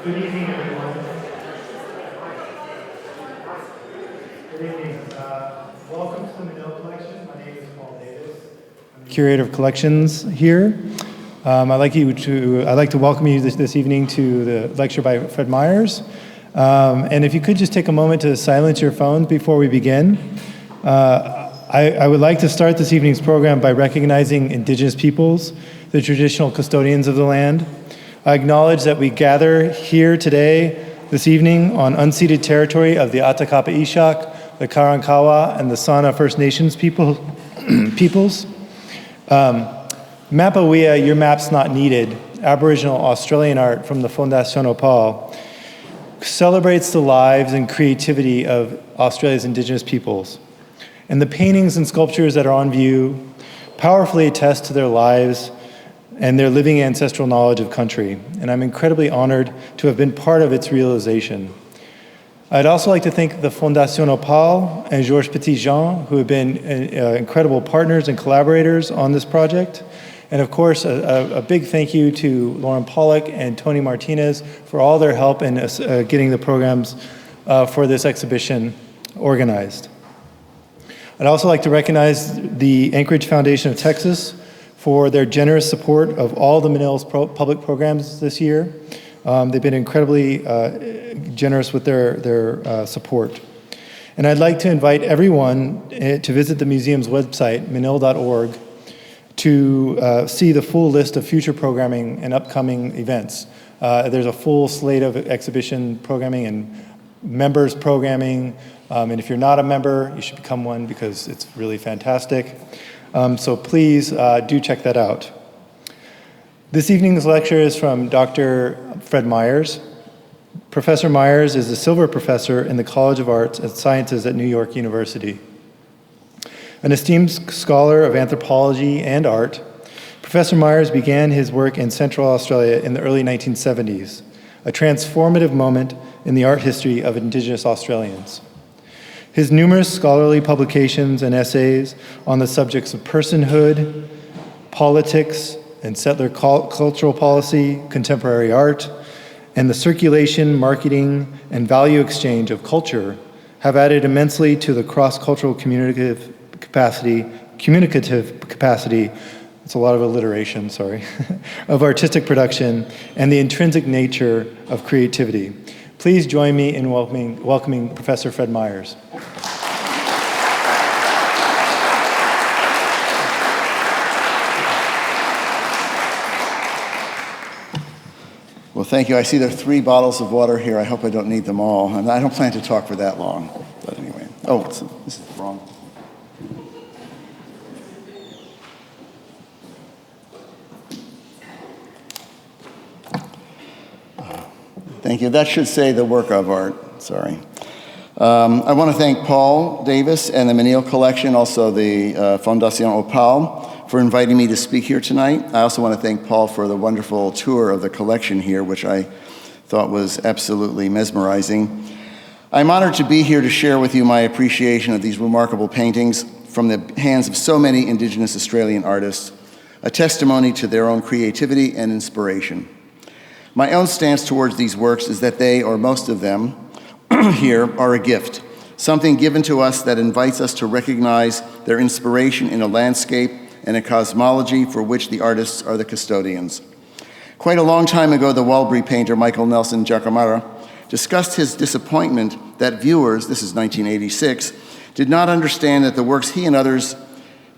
Good evening, everyone. Good evening. Welcome to the Manila Collection. My name is Paul Davis. I'm the Curator of Collections here. I'd like to welcome you this evening to the lecture by Fred Myers. And if you could just take a moment to silence your phones before we begin. I would like to start this evening's program by recognizing Indigenous peoples, the traditional custodians of the land. I acknowledge that we gather here today, this evening, on unceded territory of the Atakapa Ishak, the Karankawa, and the Sana First Nations peoples. Mapa Wiya, Your Map's Not Needed, Aboriginal Australian art from the Fondation Opale, celebrates the lives and creativity of Australia's Indigenous peoples. And the paintings and sculptures that are on view powerfully attest to their lives and their living ancestral knowledge of country. And I'm incredibly honored to have been part of its realization. I'd also like to thank the Fondation Opale and Georges Petitjean, who have been incredible partners and collaborators on this project. And of course, a big thank you to Lauren Pollock and Tony Martinez for all their help in getting the programs for this exhibition organized. I'd also like to recognize the Anchorage Foundation of Texas for their generous support of all the Manila's public programs this year. They've been incredibly generous with their support. And I'd like to invite everyone to visit the museum's website, manila.org, to see the full list of future programming and upcoming events. There's a full slate of exhibition programming and members programming. And if you're not a member, you should become one because it's really fantastic. So please do check that out. This evening's lecture is from Dr. Fred Myers. Professor Myers is a Silver Professor in the College of Arts and Sciences at New York University. An esteemed scholar of anthropology and art, Professor Myers began his work in Central Australia in the early 1970s, a transformative moment in the art history of Indigenous Australians. His numerous scholarly publications and essays on the subjects of personhood, politics, and settler cultural policy, contemporary art, and the circulation, marketing, and value exchange of culture have added immensely to the cross-cultural communicative capacity, it's a lot of alliteration, sorry, of artistic production and the intrinsic nature of creativity. Please join me in welcoming Professor Fred Myers. Well, thank you. I see there are 3 bottles of water here. I hope I don't need them all. And I don't plan to talk for that long. But anyway. Oh, this is wrong. Thank you. That should say the work of art. Sorry. I want to thank Paul Davis and the Manila Collection, also the Fondation Opale, for inviting me to speak here tonight. I also want to thank Paul for the wonderful tour of the collection here, which I thought was absolutely mesmerizing. I'm honored to be here to share with you my appreciation of these remarkable paintings from the hands of so many Indigenous Australian artists, a testimony to their own creativity and inspiration. My own stance towards these works is that they, or most of them, here are a gift, something given to us that invites us to recognize their inspiration in a landscape and a cosmology for which the artists are the custodians. Quite a long time ago, the Walbury painter Michael Nelson Jacamara discussed his disappointment that viewers, this is 1986, did not understand that the works he and others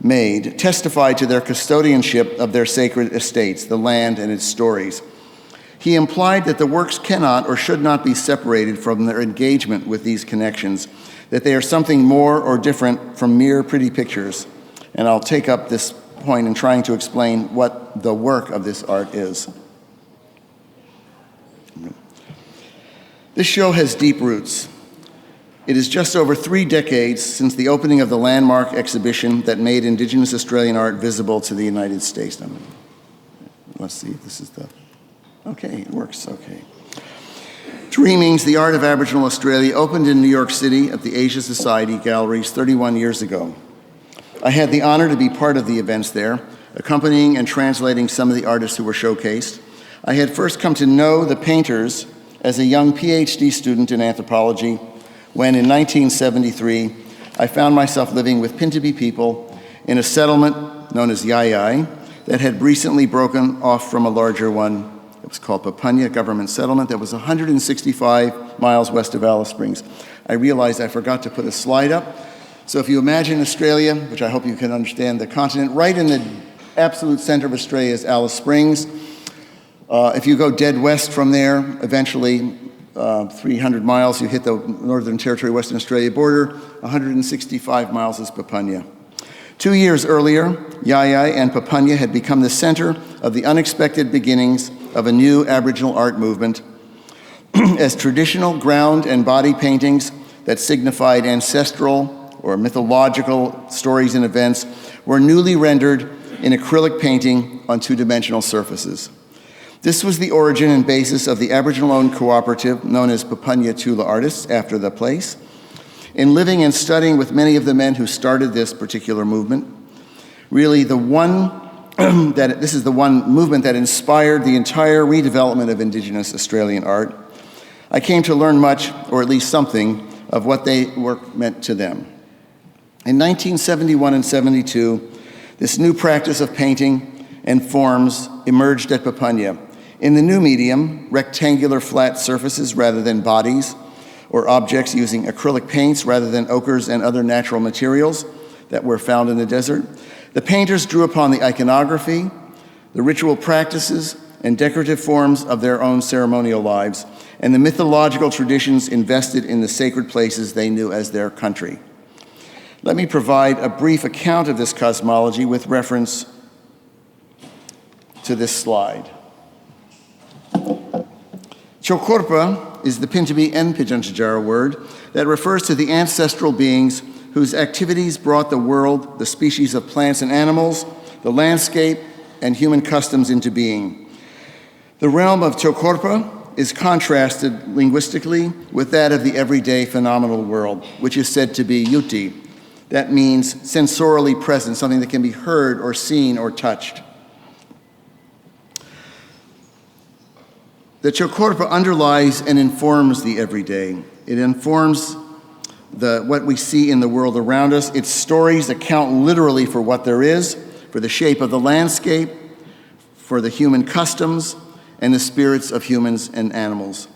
made testified to their custodianship of their sacred estates, the land and its stories. He implied that the works cannot or should not be separated from their engagement with these connections, that they are something more or different from mere pretty pictures. And I'll take up this point in trying to explain what the work of this art is. This show has deep roots. It is just over 3 decades since the opening of the landmark exhibition that made Indigenous Australian art visible to the United States. Let's see if this is the... Okay, it works, okay. Dreamings, the Art of Aboriginal Australia, opened in New York City at the Asia Society Galleries 31 years ago. I had the honor to be part of the events there, accompanying and translating some of the artists who were showcased. I had first come to know the painters as a young PhD student in anthropology when in 1973 I found myself living with Pintupi people in a settlement known as Yayai that had recently broken off from a larger one. It was called Papunya Government Settlement that was 165 miles west of Alice Springs. I realized I forgot to put a slide up. So if you imagine Australia, which I hope you can understand the continent, right in the absolute center of Australia is Alice Springs. If you go dead west from there, eventually 300 miles, you hit the Northern Territory, Western Australia border. 165 miles is Papunya. 2 years earlier, Yayai and Papunya had become the center of the unexpected beginnings of a new Aboriginal art movement as traditional ground and body paintings that signified ancestral or mythological stories and events were newly rendered in acrylic painting on two-dimensional surfaces. This was the origin and basis of the Aboriginal-owned cooperative known as Papunya Tula Artists, after the place. In living and studying with many of the men who started this particular movement, really this is the one movement that inspired the entire redevelopment of Indigenous Australian art. I came to learn much, or at least something, of what they work meant to them. In 1971 and 72, this new practice of painting and forms emerged at Papunya. In the new medium, rectangular flat surfaces rather than bodies, or objects using acrylic paints rather than ochres and other natural materials that were found in the desert, the painters drew upon the iconography, the ritual practices, and decorative forms of their own ceremonial lives, and the mythological traditions invested in the sacred places they knew as their country. Let me provide a brief account of this cosmology with reference to this slide. Chokorpa is the Pintupi and Pitjantjatjara word that refers to the ancestral beings whose activities brought the world, the species of plants and animals, the landscape, and human customs into being. The realm of Chokorpa is contrasted linguistically with that of the everyday phenomenal world, which is said to be yuti. That means sensorially present, something that can be heard or seen or touched. The Chokorpa underlies and informs the everyday. It informs what we see in the world around us. Its stories account literally for what there is, for the shape of the landscape, for the human customs, and the spirits of humans and animals.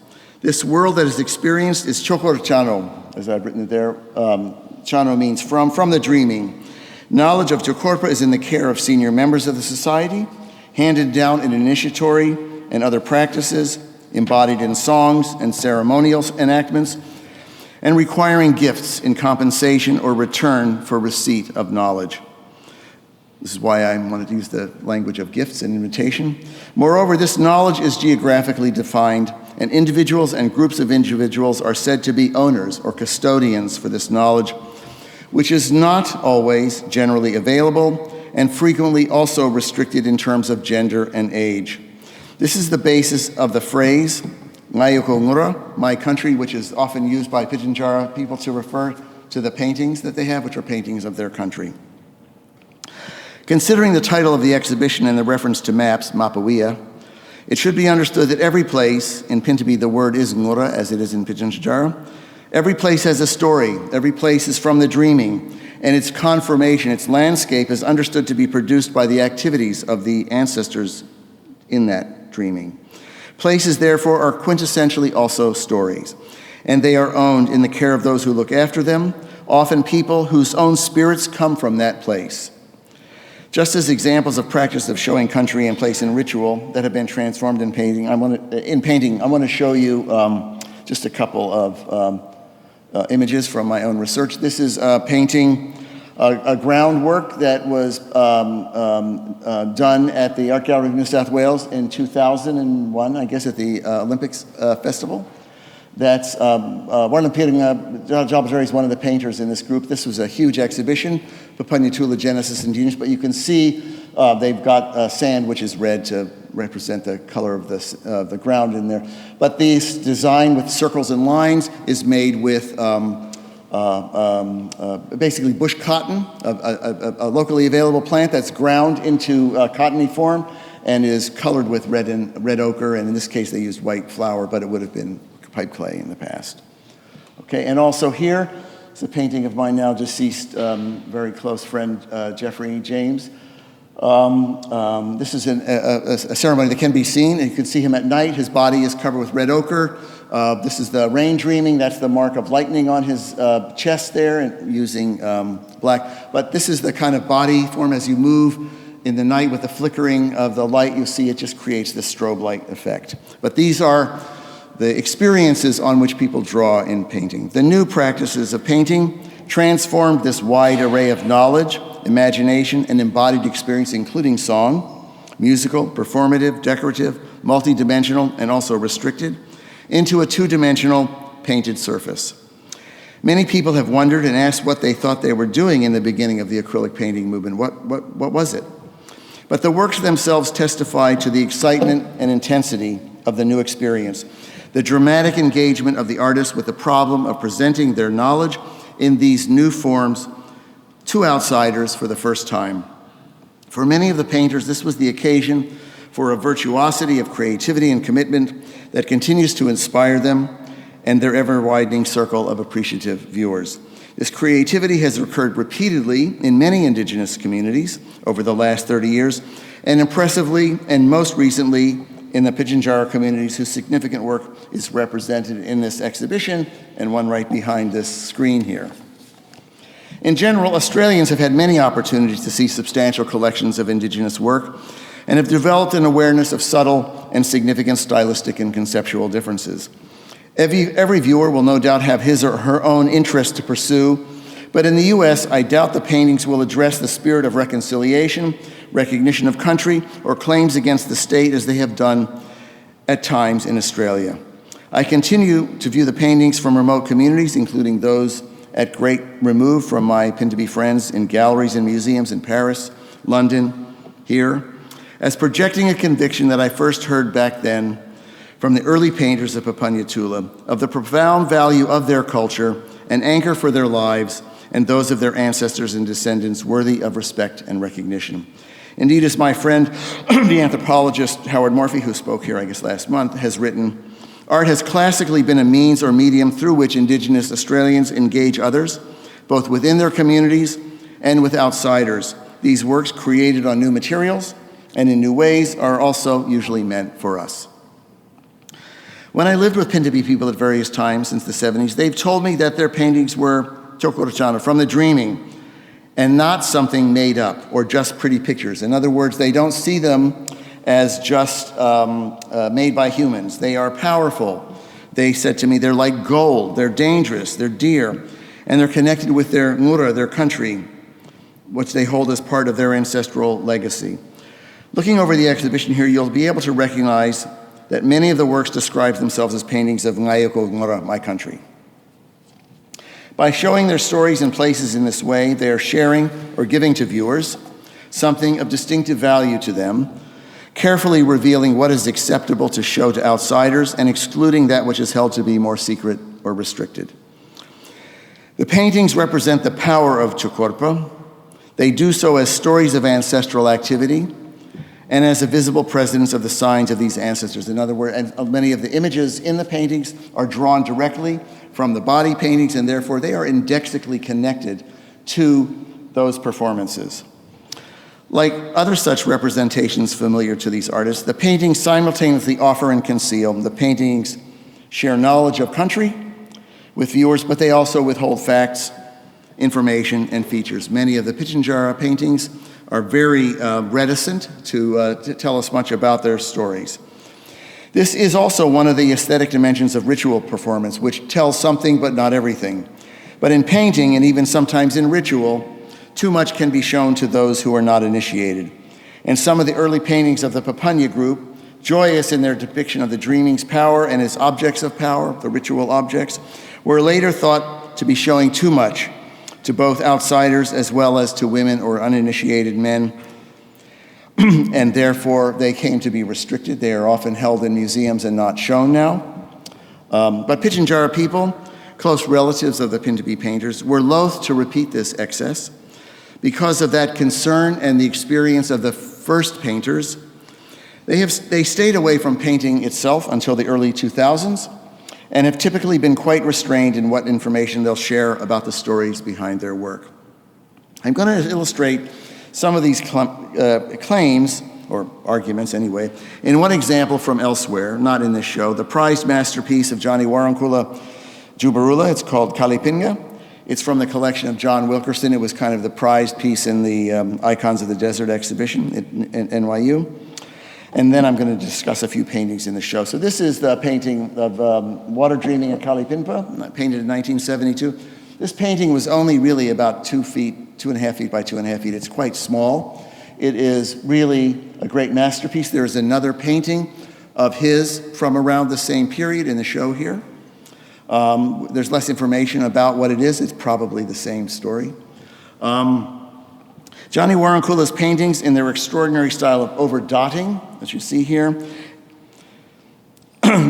This world that is experienced is Chokor Chano, as I've written it there. Chano means from the dreaming. Knowledge of Chokorpa is in the care of senior members of the society, handed down in initiatory and other practices, embodied in songs and ceremonial enactments, and requiring gifts in compensation or return for receipt of knowledge. This is why I wanted to use the language of gifts and invitation. Moreover, this knowledge is geographically defined, and individuals and groups of individuals are said to be owners or custodians for this knowledge, which is not always generally available and frequently also restricted in terms of gender and age. This is the basis of the phrase, Ngayoko Ngura, my country, which is often used by Pitjantjatjara people to refer to the paintings that they have, which are paintings of their country. Considering the title of the exhibition and the reference to maps, Mapa Wiya, it should be understood that every place, in Pintupi the word is Ngura, as it is in Pitjantjatjara, every place has a story, every place is from the dreaming, and its conformation, its landscape is understood to be produced by the activities of the ancestors in that dreaming. Places, therefore, are quintessentially also stories, and they are owned in the care of those who look after them, often people whose own spirits come from that place. Just as examples of practice of showing country and place in ritual that have been transformed in painting, I want to show you just a couple of images from my own research. This is painting a groundwork that was done at the Art Gallery of New South Wales in 2001, I guess, at the Olympics Festival. That's Ronnie Tjampitjinpa is one of the painters in this group. This was a huge exhibition, Papunya Tula Genesis Indigenous, but you can see they've got sand, which is red to represent the color of the ground in there. But this design with circles and lines is made with basically bush cotton, a locally available plant that's ground into cottony form, and is colored with red ochre, and in this case they used white flour, but it would have been pipe clay in the past. Okay, and also here is a painting of my now deceased very close friend, Jeffrey James. This is a ceremony that can be seen, and you can see him at night. His body is covered with red ochre. This is the rain dreaming. That's the mark of lightning on his chest there, and using black. But this is the kind of body form as you move in the night with the flickering of the light. You see it just creates this strobe light effect. But these are the experiences on which people draw in painting. The new practices of painting transformed this wide array of knowledge, imagination, and embodied experience, including song, musical, performative, decorative, multidimensional, and also restricted, into a two-dimensional painted surface. Many people have wondered and asked what they thought they were doing in the beginning of the acrylic painting movement. What was it? But the works themselves testify to the excitement and intensity of the new experience, the dramatic engagement of the artist with the problem of presenting their knowledge in these new forms to outsiders for the first time. For many of the painters, this was the occasion for a virtuosity of creativity and commitment that continues to inspire them and their ever-widening circle of appreciative viewers. This creativity has occurred repeatedly in many Indigenous communities over the last 30 years, and impressively, and most recently, in the Pitjantjatjara communities whose significant work is represented in this exhibition, and one right behind this screen here. In general, Australians have had many opportunities to see substantial collections of Indigenous work and have developed an awareness of subtle and significant stylistic and conceptual differences. Every viewer will no doubt have his or her own interest to pursue, but in the US, I doubt the paintings will address the spirit of reconciliation, recognition of country, or claims against the state as they have done at times in Australia. I continue to view the paintings from remote communities, including those at great remove from my Pintupi friends in galleries and museums in Paris, London, here, as projecting a conviction that I first heard back then from the early painters of Papunyatula of the profound value of their culture, an anchor for their lives, and those of their ancestors and descendants worthy of respect and recognition. Indeed, as my friend, the anthropologist Howard Morphy, who spoke here, I guess, last month, has written, art has classically been a means or medium through which Indigenous Australians engage others, both within their communities and with outsiders. These works, created on new materials and in new ways, are also usually meant for us. When I lived with Pintupi people at various times since the 70s, they've told me that their paintings were chokorachana, from the dreaming, and not something made up or just pretty pictures. In other words, they don't see them as just made by humans. They are powerful. They said to me, they're like gold, they're dangerous, they're dear, and they're connected with their ngura, their country, which they hold as part of their ancestral legacy. Looking over the exhibition here, you'll be able to recognize that many of the works describe themselves as paintings of Ngayoko Ngura, my country. By showing their stories and places in this way, they are sharing or giving to viewers something of distinctive value to them, carefully revealing what is acceptable to show to outsiders and excluding that which is held to be more secret or restricted. The paintings represent the power of Chokorpa. They do so as stories of ancestral activity and as a visible presence of the signs of these ancestors. In other words, and many of the images in the paintings are drawn directly from the body paintings, and therefore they are indexically connected to those performances. Like other such representations familiar to these artists, the paintings simultaneously offer and conceal. The paintings share knowledge of country with viewers, but they also withhold facts, information, and features. Many of the Pitjantjatjara paintings are very reticent to tell us much about their stories. This is also one of the aesthetic dimensions of ritual performance, which tells something but not everything. But in painting, and even sometimes in ritual, too much can be shown to those who are not initiated. And some of the early paintings of the Papunya group, joyous in their depiction of the dreaming's power and its objects of power, the ritual objects, were later thought to be showing too much to both outsiders as well as to women or uninitiated men, and therefore they came to be restricted. They are often held in museums and not shown now. But Pitjantjatjara people, close relatives of the Pintupi painters, were loath to repeat this excess because of that concern and the experience of the first painters They stayed away from painting itself until the early 2000s and have typically been quite restrained in what information they'll share about the stories behind their work. I'm going to illustrate some of these claims, or arguments anyway, in one example from elsewhere, not in this show, the prized masterpiece of Johnny Warangkula Jubarula. It's called Kalipinga. It's from the collection of John Wilkerson. It was kind of the prized piece in the Icons of the Desert exhibition at NYU. And then I'm going to discuss a few paintings in the show. So this is the painting of Water Dreaming at Kalipinpa, painted in 1972. This painting was only really about 2 feet, 2.5 feet by 2.5 feet. It's quite small. It is really a great masterpiece. There is another painting of his from around the same period in the show here. There's less information about what it is. It's probably the same story. Johnny Warangkula's paintings in their extraordinary style of over-dotting, as you see here,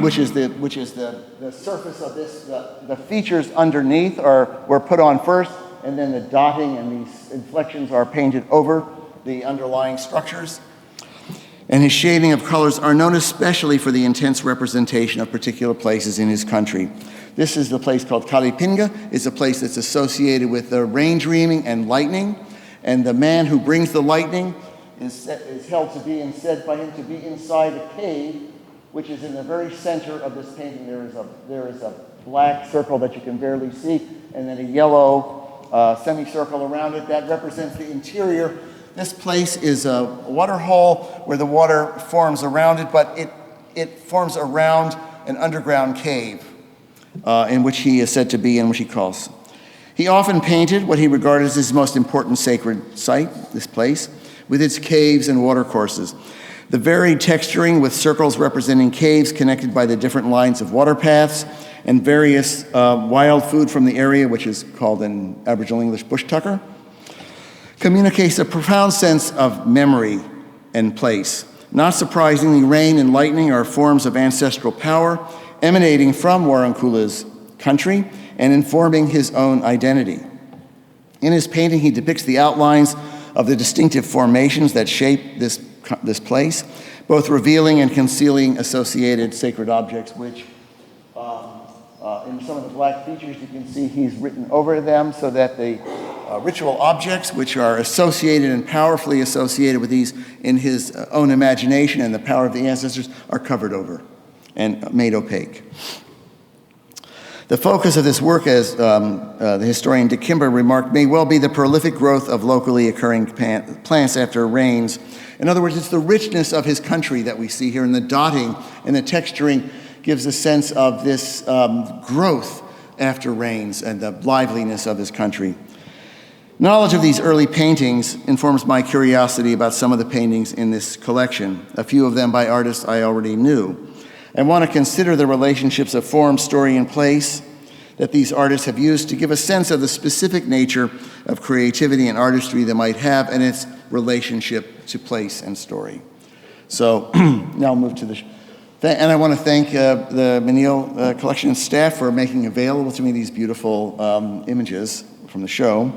which is the surface of this, the features underneath were put on first, and then the dotting and these inflections are painted over the underlying structures. And his shading of colors are known especially for the intense representation of particular places in his country. This is the place called Kalipinga. It's a place that's associated with the rain dreaming and lightning. And the man who brings the lightning is held to be and said by him to be inside a cave, which is in the very center of this painting. There is a black circle that you can barely see, and then a yellow semicircle around it that represents the interior. This place is a water hole where the water forms around it, but it forms around an underground cave in which he is said to be and which he calls. He often painted what he regarded as his most important sacred site, this place, with its caves and watercourses. The varied texturing with circles representing caves connected by the different lines of water paths and various wild food from the area, which is called in Aboriginal English bush tucker, communicates a profound sense of memory and place. Not surprisingly, rain and lightning are forms of ancestral power emanating from Warangkula's country and informing his own identity. In his painting, he depicts the outlines of the distinctive formations that shape this place, both revealing and concealing associated sacred objects, which in some of the black features you can see he's written over them so that the ritual objects, which are associated and powerfully associated with these in his own imagination and the power of the ancestors, are covered over and made opaque. The focus of this work, as the historian Dick Kimber remarked, may well be the prolific growth of locally occurring plants after rains. In other words, it's the richness of his country that we see here, and the dotting and the texturing gives a sense of this growth after rains and the liveliness of his country. Knowledge of these early paintings informs my curiosity about some of the paintings in this collection, a few of them by artists I already knew. I want to consider the relationships of form, story, and place that these artists have used to give a sense of the specific nature of creativity and artistry they might have and its relationship to place and story. So now I'll move to the... And I want to thank the Menil Collection staff for making available to me these beautiful images from the show.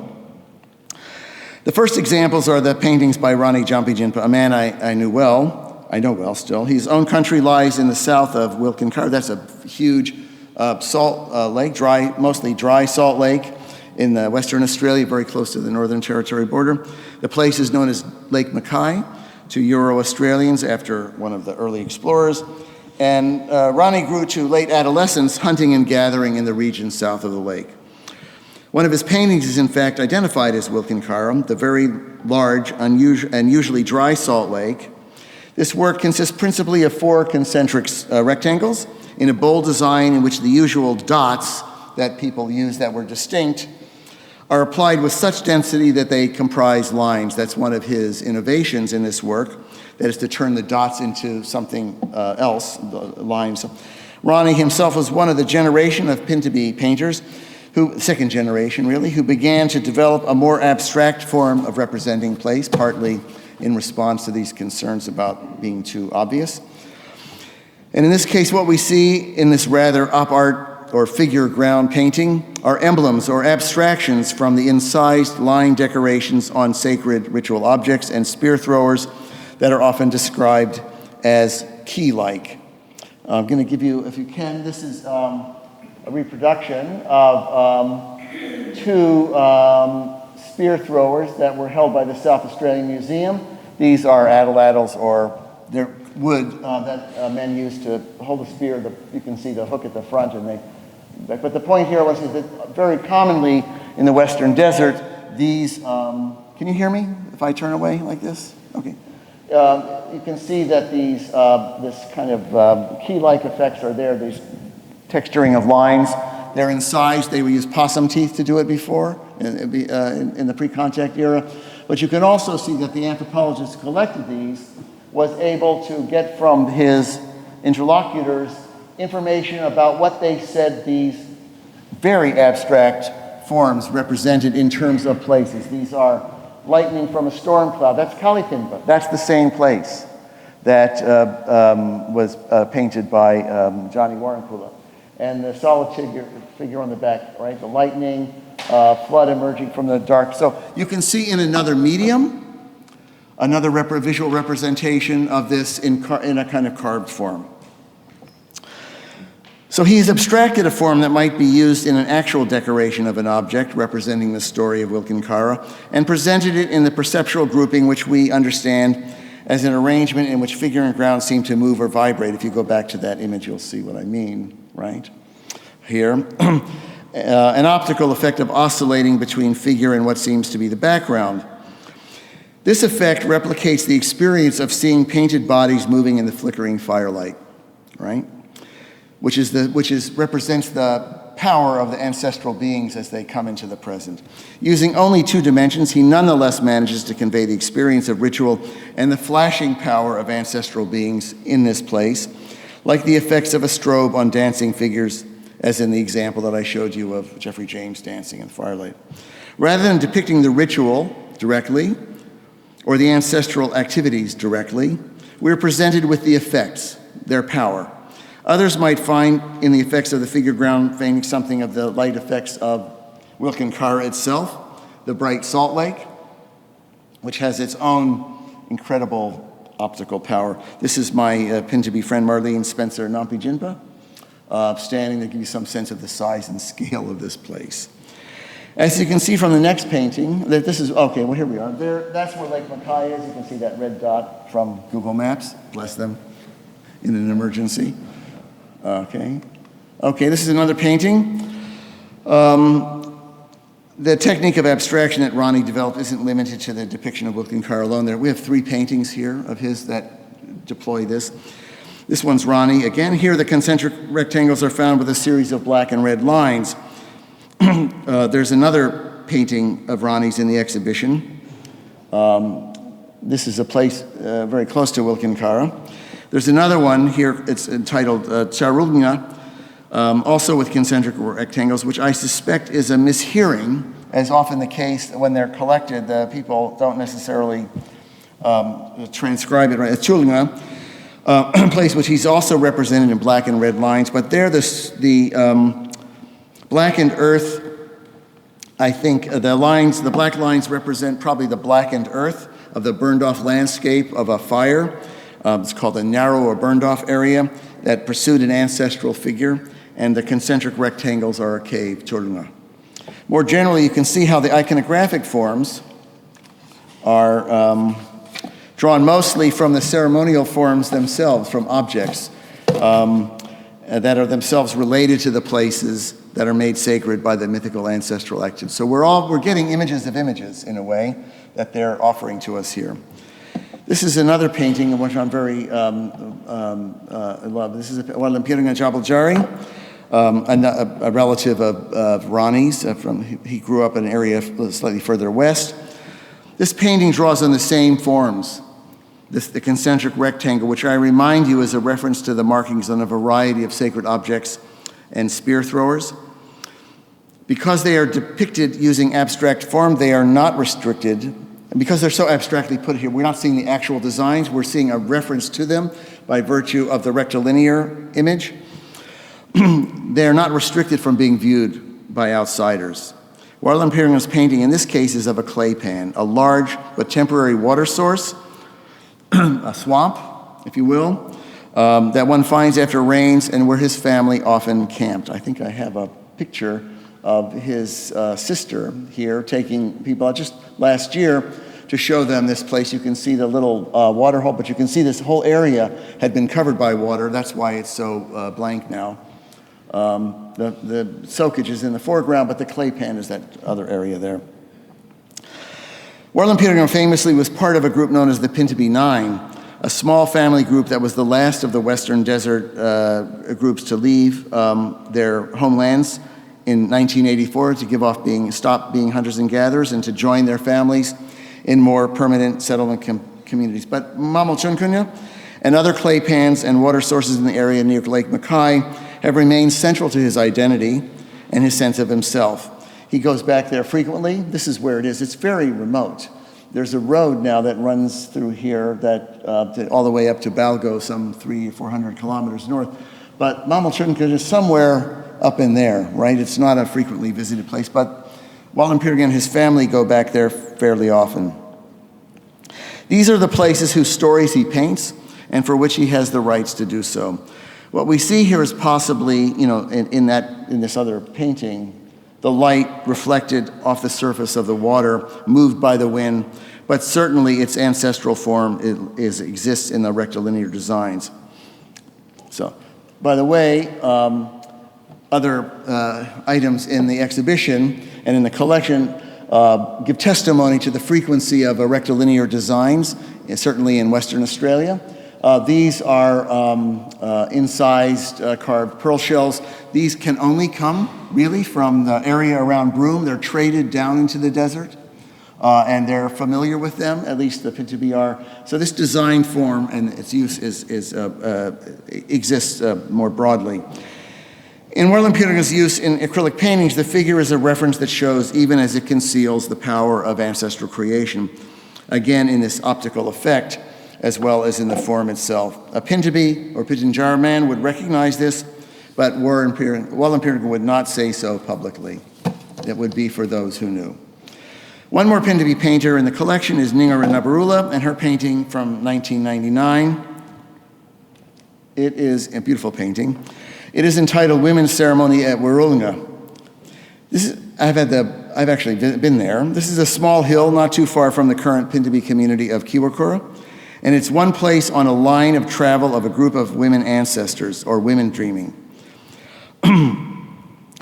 The first examples are the paintings by Ronnie Tjampitjinpa, a man I know well still. His own country lies in the south of Warangkula. That's a huge salt lake, mostly dry salt lake in Western Australia, very close to the Northern Territory border. The place is known as Lake Mackay to Euro-Australians after one of the early explorers. And Ronnie grew to late adolescence hunting and gathering in the region south of the lake. One of his paintings is in fact identified as Warangkula, the very large and usually dry salt lake. This work consists principally of 4 concentric rectangles in a bold design in which the usual dots that people use that were distinct are applied with such density that they comprise lines. That's one of his innovations in this work, that is to turn the dots into something else, lines. Ronnie himself was one of the generation of Pintupi painters, second generation really, who began to develop a more abstract form of representing place, partly in response to these concerns about being too obvious. And in this case, what we see in this rather op art or figure ground painting are emblems or abstractions from the incised line decorations on sacred ritual objects and spear throwers that are often described as key-like. I'm going to give you, if you can, this is a reproduction of two spear throwers that were held by the South Australian Museum. These are atlatls, or they're wood that men used to hold a spear. You can see the hook at the front, but the point here was that very commonly in the Western Desert, these, can you hear me if I turn away like this? Okay. You can see that these, this kind of key-like effects are there, these texturing of lines. They're incised. They would use possum teeth to do it before in the pre-contact era. But you can also see that the anthropologist who collected these was able to get from his interlocutors information about what they said these very abstract forms represented in terms of places. These are lightning from a storm cloud. That's Kalipinpa. That's the same place that was painted by Johnny Warangkula. And the solid figure on the back, right? The lightning, flood emerging from the dark. So you can see in another medium, another visual representation of this in a kind of carved form. So he's abstracted a form that might be used in an actual decoration of an object representing the story of Wilkinkara and presented it in the perceptual grouping which we understand as an arrangement in which figure and ground seem to move or vibrate. If you go back to that image, you'll see what I mean, right? Here. An optical effect of oscillating between figure and what seems to be the background. This effect replicates the experience of seeing painted bodies moving in the flickering firelight, right? Which represents the power of the ancestral beings as they come into the present. Using only 2 dimensions, he nonetheless manages to convey the experience of ritual and the flashing power of ancestral beings in this place, like the effects of a strobe on dancing figures, as in the example that I showed you of Jeffrey James dancing in the firelight. Rather than depicting the ritual directly, or the ancestral activities directly, we're presented with the effects, their power. Others might find in the effects of the figure ground feigning something of the light effects of Wilkinkara itself, the bright salt lake, which has its own incredible optical power. This is my Pintupi friend Marlene Spencer Tjampitjinpa, standing to give you some sense of the size and scale of this place. As you can see from the next painting, this is, okay, well here we are. That's where Lake Mackay is. You can see that red dot from Google Maps, bless them, in an emergency. Okay, this is another painting. The technique of abstraction that Ronnie developed isn't limited to the depiction of Wilkinkara alone. We have 3 paintings here of his that deploy this. This one's Ronnie. Again, here the concentric rectangles are found with a series of black and red lines. There's another painting of Ronnie's in the exhibition. This is a place very close to Wilkinkara. There's another one here, it's entitled Charulnga, also with concentric rectangles, which I suspect is a mishearing, as often the case when they're collected, the people don't necessarily transcribe it right. It's Chulnga, place which he's also represented in black and red lines, but there the blackened earth, I think the black lines represent probably the blackened earth of the burned off landscape of a fire. It's called a narrow or burned off area that pursued an ancestral figure, and the concentric rectangles are a cave, Chulnga. More generally, you can see how the iconographic forms are drawn mostly from the ceremonial forms themselves, from objects that are themselves related to the places that are made sacred by the mythical ancestral actions. So we're getting images of images in a way that they're offering to us here. This is another painting which I'm very love. This is Warangkula Jabaljari, a relative of Ronnie's. He grew up in an area slightly further west. This painting draws on the same forms. The concentric rectangle, which I remind you is a reference to the markings on a variety of sacred objects and spear throwers. Because they are depicted using abstract form, they are not restricted. And because they're so abstractly put here, we're not seeing the actual designs, we're seeing a reference to them by virtue of the rectilinear image. They're not restricted from being viewed by outsiders. Warangkula's painting in this case is of a clay pan, a large but temporary water source, a swamp, if you will, that one finds after rains and where his family often camped. I think I have a picture of his sister here taking people out just last year to show them this place. You can see the little water hole, but you can see this whole area had been covered by water. That's why it's so blank now. The soakage is in the foreground, but the clay pan is that other area there. Warangkula famously was part of a group known as the Pintupi Nine, a small family group that was the last of the Western Desert groups to leave their homelands in 1984 to stop being hunters and gatherers and to join their families in more permanent settlement communities. But Mamalchunkunya and other clay pans and water sources in the area near Lake Mackay have remained central to his identity and his sense of himself. He goes back there frequently. This is where it is. It's very remote. There's a road now that runs through here that all the way up to Balgo, some 300 or 400 kilometers north. But Mamalchunkunya is somewhere up in there, right? It's not a frequently visited place, but Warangkula and his family go back there fairly often. These are the places whose stories he paints and for which he has the rights to do so. What we see here is possibly, in this other painting, the light reflected off the surface of the water, moved by the wind, but certainly its ancestral form exists in the rectilinear designs. So, by the way, other items in the exhibition and in the collection give testimony to the frequency of rectilinear designs, certainly in Western Australia. These are incised carved pearl shells. These can only come really from the area around Broome. They're traded down into the desert, and they're familiar with them, at least the Pintupi are. So this design form and its use exists more broadly. In Warangkula's use in acrylic paintings, the figure is a reference that shows, even as it conceals, the power of ancestral creation, again in this optical effect, as well as in the form itself. A Pintupi or Pitjantjara man would recognize this, but Warangkula would not say so publicly. It would be for those who knew. One more Pintupi painter in the collection is Ningara Nabarula, and her painting from 1999. It is a beautiful painting. It is entitled Women's Ceremony at Warangkula. I've actually been there. This is a small hill not too far from the current Pintupi community of Kiwakura, and it's one place on a line of travel of a group of women ancestors, or women dreaming,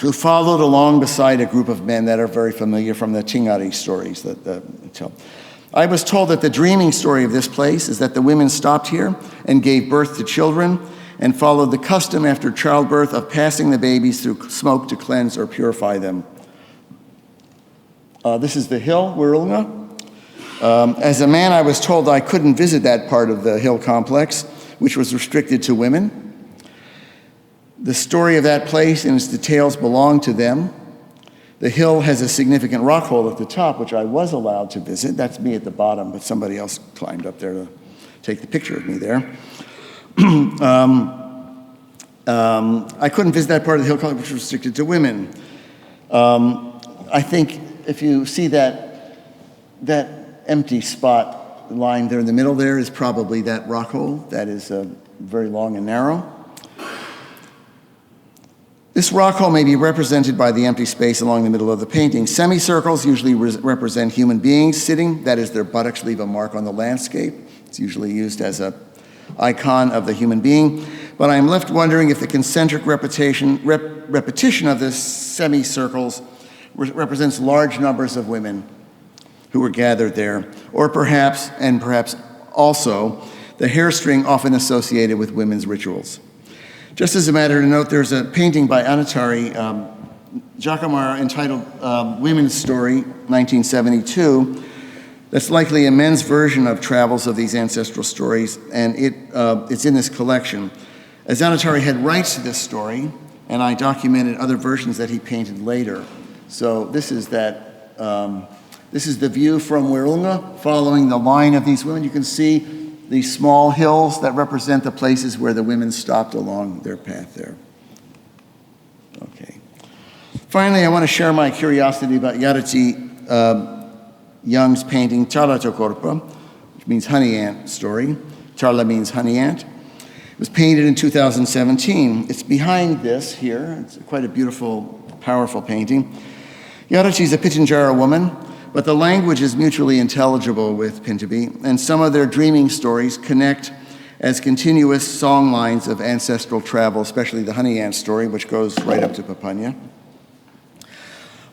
who followed along beside a group of men that are very familiar from the Tingari stories that tell. I was told that the dreaming story of this place is that the women stopped here and gave birth to children and followed the custom after childbirth of passing the babies through smoke to cleanse or purify them. This is the hill, Warangkula. As a man, I was told I couldn't visit that part of the hill complex, which was restricted to women. The story of that place and its details belong to them. The hill has a significant rock hole at the top, which I was allowed to visit. That's me at the bottom, but somebody else climbed up there to take the picture of me there. I couldn't visit that part of the hill complex, which was restricted to women. I think if you see that empty spot lying there in the middle there is probably that rock hole that is very long and narrow. This rock hole may be represented by the empty space along the middle of the painting. Semicircles usually represent human beings sitting, that is, their buttocks leave a mark on the landscape. It's usually used as an icon of the human being. But I'm left wondering if the concentric repetition of the semicircles represents large numbers of women who were gathered there, or perhaps also, the hair string often associated with women's rituals. Just as a matter of note, there's a painting by Anatari Jacamara entitled Women's Story, 1972, that's likely a men's version of travels of these ancestral stories, and it's in this collection. As Anatari had rights to this story, and I documented other versions that he painted later. So this is this is the view from Warangkula, following the line of these women. You can see these small hills that represent the places where the women stopped along their path there. Okay. Finally, I want to share my curiosity about Yarati Young's painting Chala Tokorpa, which means honey ant story, Charla means honey ant. It was painted in 2017. It's behind this here. It's quite a beautiful, powerful painting. Yarachi is a Pitjantjara woman, but the language is mutually intelligible with Pintupi, and some of their dreaming stories connect as continuous song lines of ancestral travel, especially the honey ant story, which goes right up to Papunya.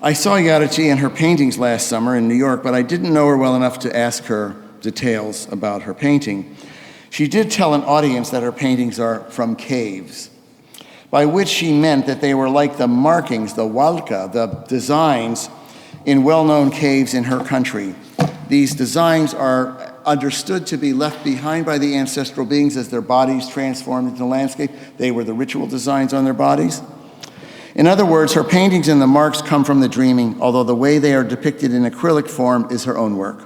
I saw Yarachi and her paintings last summer in New York, but I didn't know her well enough to ask her details about her painting. She did tell an audience that her paintings are from caves, by which she meant that they were like the markings, the walka, the designs in well-known caves in her country. These designs are understood to be left behind by the ancestral beings as their bodies transformed into the landscape. They were the ritual designs on their bodies. In other words, her paintings and the marks come from the dreaming, although the way they are depicted in acrylic form is her own work.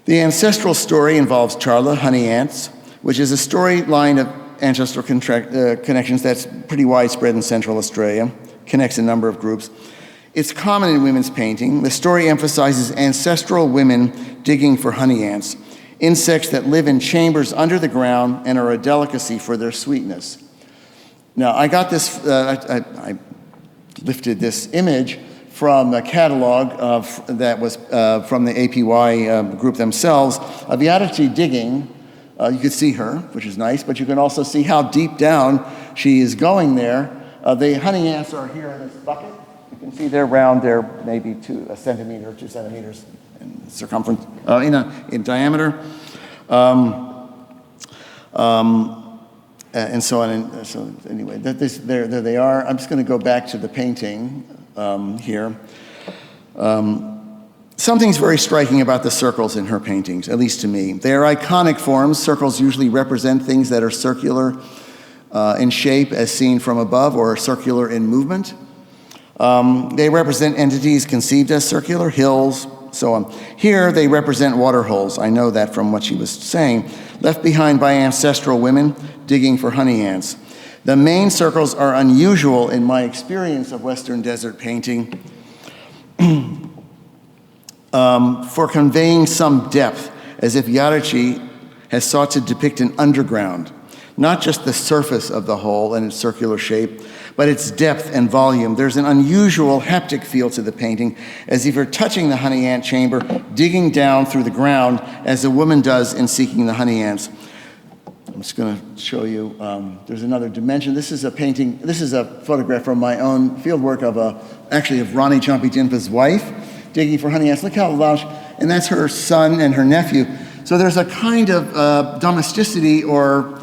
The ancestral story involves Charla, honey ants, which is a storyline of ancestral connections that's pretty widespread in Central Australia, connects a number of groups. It's common in women's painting. The story emphasizes ancestral women digging for honey ants, insects that live in chambers under the ground and are a delicacy for their sweetness. Now, I got this, I lifted this image from a catalog that was from the APY group themselves of Yarachi digging. You could see her, which is nice, but you can also see how deep down she is going there. The honey ants are here in this bucket. You can see they're round, they're maybe a centimeter or 2 centimeters in circumference, in diameter. And so on. And so anyway, there they are. I'm just going to go back to the painting here. Something's very striking about the circles in her paintings, at least to me. They are iconic forms. Circles usually represent things that are circular in shape as seen from above or circular in movement. They represent entities conceived as circular, hills, so on. Here, they represent water holes. I know that from what she was saying. Left behind by ancestral women digging for honey ants. The main circles are unusual in my experience of Western Desert painting for conveying some depth, as if Yarachi has sought to depict an underground, not just the surface of the hole and its circular shape, but its depth and volume. There's an unusual haptic feel to the painting, as if you're touching the honey ant chamber, digging down through the ground, as a woman does in Seeking the Honey Ants. I'm just going to show you, there's another dimension. This is a painting, this is a photograph from my own fieldwork of Ronnie Tjampitjinpa's wife, digging for honey ants. Look how lush, and that's her son and her nephew. So there's a kind of domesticity or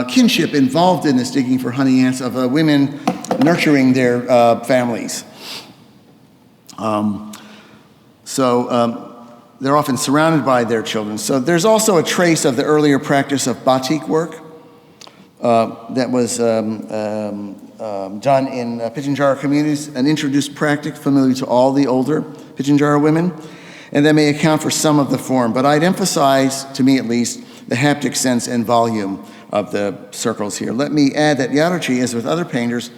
kinship involved in this digging for honey ants of women nurturing their families. They're often surrounded by their children. So there's also a trace of the earlier practice of batik work that was done in Pitjantjara communities, an introduced practice familiar to all the older Pitjantjara women, and that may account for some of the form. But I'd emphasize, to me at least, the haptic sense and volume of the circles here. Let me add that Yarachi, as with other painters,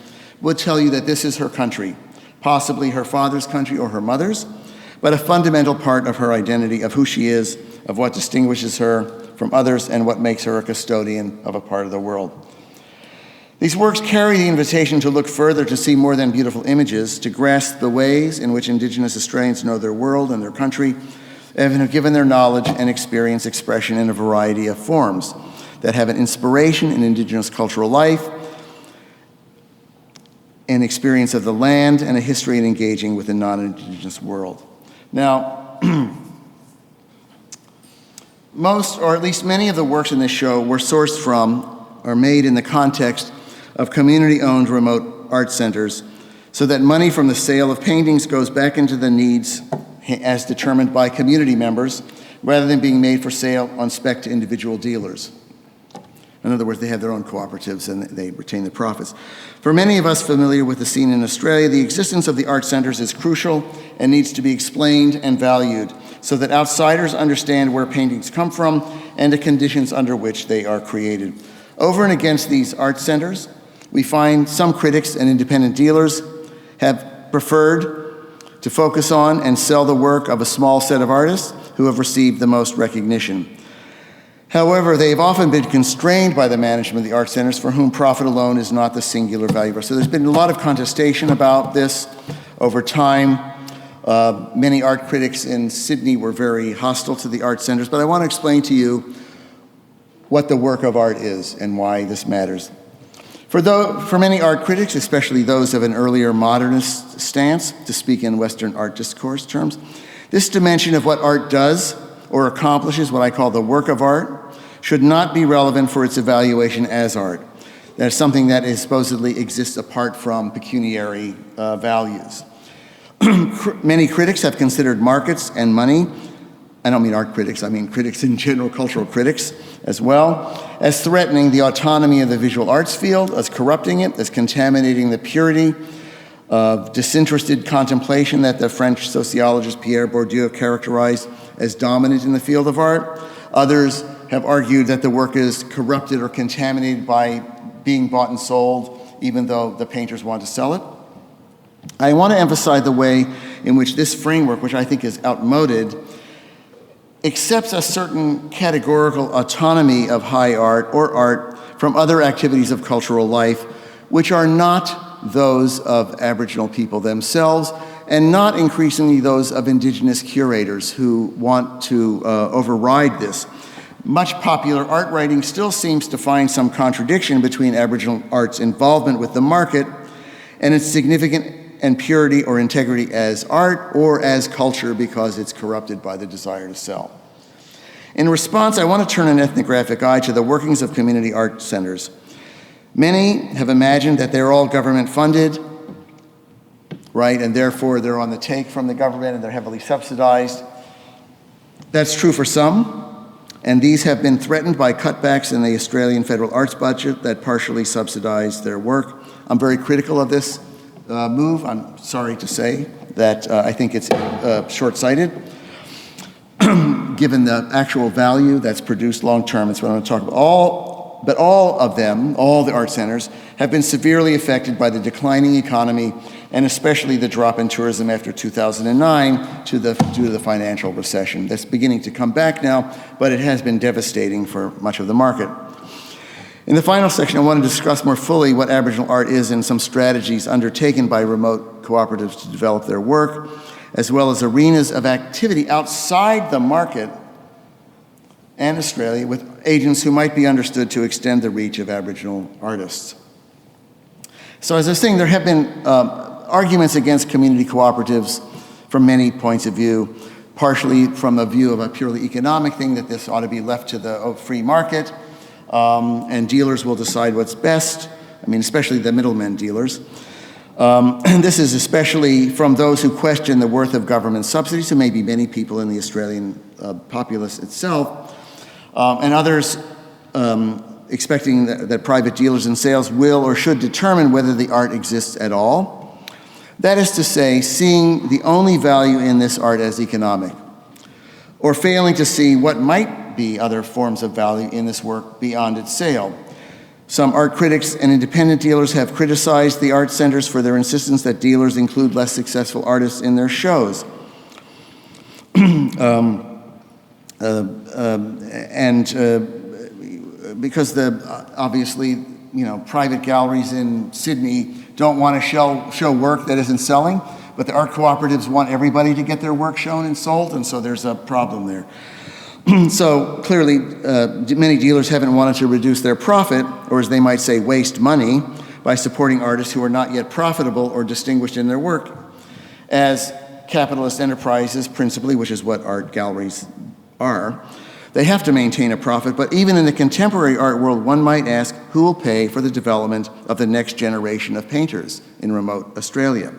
would tell you that this is her country, possibly her father's country or her mother's, but a fundamental part of her identity, of who she is, of what distinguishes her from others, and what makes her a custodian of a part of the world. These works carry the invitation to look further, to see more than beautiful images, to grasp the ways in which Indigenous Australians know their world and their country, and have given their knowledge and experience expression in a variety of forms that have an inspiration in Indigenous cultural life, an experience of the land, and a history in engaging with the non-Indigenous world. Now, most, or at least many of the works in this show were sourced from or made in the context of community-owned remote art centers, so that money from the sale of paintings goes back into the needs as determined by community members, rather than being made for sale on spec to individual dealers. In other words, they have their own cooperatives and they retain the profits. For many of us familiar with the scene in Australia, the existence of the art centers is crucial and needs to be explained and valued so that outsiders understand where paintings come from and the conditions under which they are created. Over and against these art centers, we find some critics and independent dealers have preferred to focus on and sell the work of a small set of artists who have received the most recognition. However, they've often been constrained by the management of the art centers, for whom profit alone is not the singular value. So there's been a lot of contestation about this over time. Many art critics in Sydney were very hostile to the art centers, but I want to explain to you what the work of art is and why this matters. For many art critics, especially those of an earlier modernist stance, to speak in Western art discourse terms, this dimension of what art does or accomplishes, what I call the work of art, should not be relevant for its evaluation as art. That's something that supposedly exists apart from pecuniary values. Many critics have considered markets and money, I don't mean art critics, I mean critics in general, cultural critics as well, as threatening the autonomy of the visual arts field, as corrupting it, as contaminating the purity of disinterested contemplation that the French sociologist Pierre Bourdieu characterized as dominant in the field of art. Others have argued that the work is corrupted or contaminated by being bought and sold, even though the painters want to sell it. I want to emphasize the way in which this framework, which I think is outmoded, accepts a certain categorical autonomy of high art or art from other activities of cultural life, which are not those of Aboriginal people themselves, and not increasingly those of Indigenous curators who want to override this. Much popular art writing still seems to find some contradiction between Aboriginal art's involvement with the market and its significant and purity or integrity as art or as culture because it's corrupted by the desire to sell. In response, I want to turn an ethnographic eye to the workings of community art centers. Many have imagined that they're all government funded, right, and therefore they're on the take from the government and they're heavily subsidized. That's true for some, and these have been threatened by cutbacks in the Australian federal arts budget that partially subsidize their work. I'm very critical of this move. I'm sorry to say that I think it's short-sighted, given the actual value that's produced long-term. That's what I'm going to talk about. But all of them, all the art centers, have been severely affected by the declining economy and especially the drop in tourism after 2009 due to the financial recession. That's beginning to come back now, but it has been devastating for much of the market. In the final section, I want to discuss more fully what Aboriginal art is and some strategies undertaken by remote cooperatives to develop their work, as well as arenas of activity outside the market and Australia with agents who might be understood to extend the reach of Aboriginal artists. So as I was saying, there have been arguments against community cooperatives from many points of view, partially from a view of a purely economic thing, that this ought to be left to the free market, and dealers will decide what's best. I mean, especially the middlemen dealers. This is especially from those who question the worth of government subsidies, who may be many people in the Australian populace itself, and others expecting that private dealers and sales will or should determine whether the art exists at all. That is to say, seeing the only value in this art as economic, or failing to see what might be other forms of value in this work beyond its sale. Some art critics and independent dealers have criticized the art centers for their insistence that dealers include less successful artists in their shows. Because obviously, private galleries in Sydney don't want to show work that isn't selling, but the art cooperatives want everybody to get their work shown and sold, and so there's a problem there. So clearly, many dealers haven't wanted to reduce their profit, or as they might say, waste money, by supporting artists who are not yet profitable or distinguished in their work. As capitalist enterprises, principally, which is what art galleries are, they have to maintain a profit, but even in the contemporary art world, one might ask who will pay for the development of the next generation of painters in remote Australia.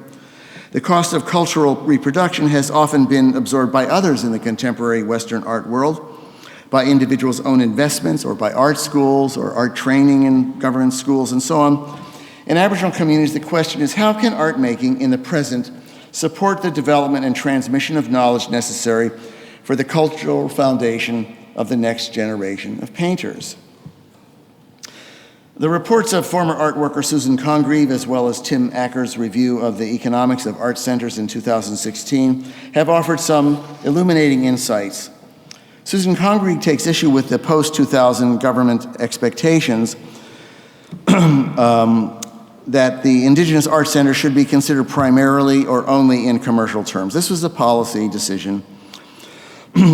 The cost of cultural reproduction has often been absorbed by others in the contemporary Western art world, by individuals' own investments, or by art schools, or art training in government schools, and so on. In Aboriginal communities, the question is, how can art making in the present support the development and transmission of knowledge necessary for the cultural foundation of the next generation of painters? The reports of former art worker Susan Congreve, as well as Tim Acker's review of the economics of art centers in 2016, have offered some illuminating insights. Susan Congreve takes issue with the post-2000 government expectations that the Indigenous Art Center should be considered primarily or only in commercial terms. This was a policy decision.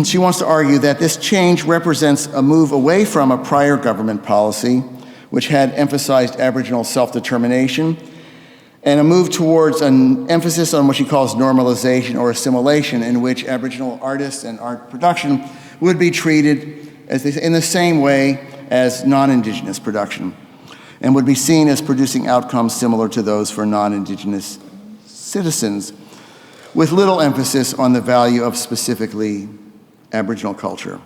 She wants to argue that this change represents a move away from a prior government policy, which had emphasized Aboriginal self-determination, and a move towards an emphasis on what she calls normalization or assimilation, in which Aboriginal artists and art production would be treated as in the same way as non-Indigenous production, and would be seen as producing outcomes similar to those for non-Indigenous citizens, with little emphasis on the value of specifically Aboriginal culture.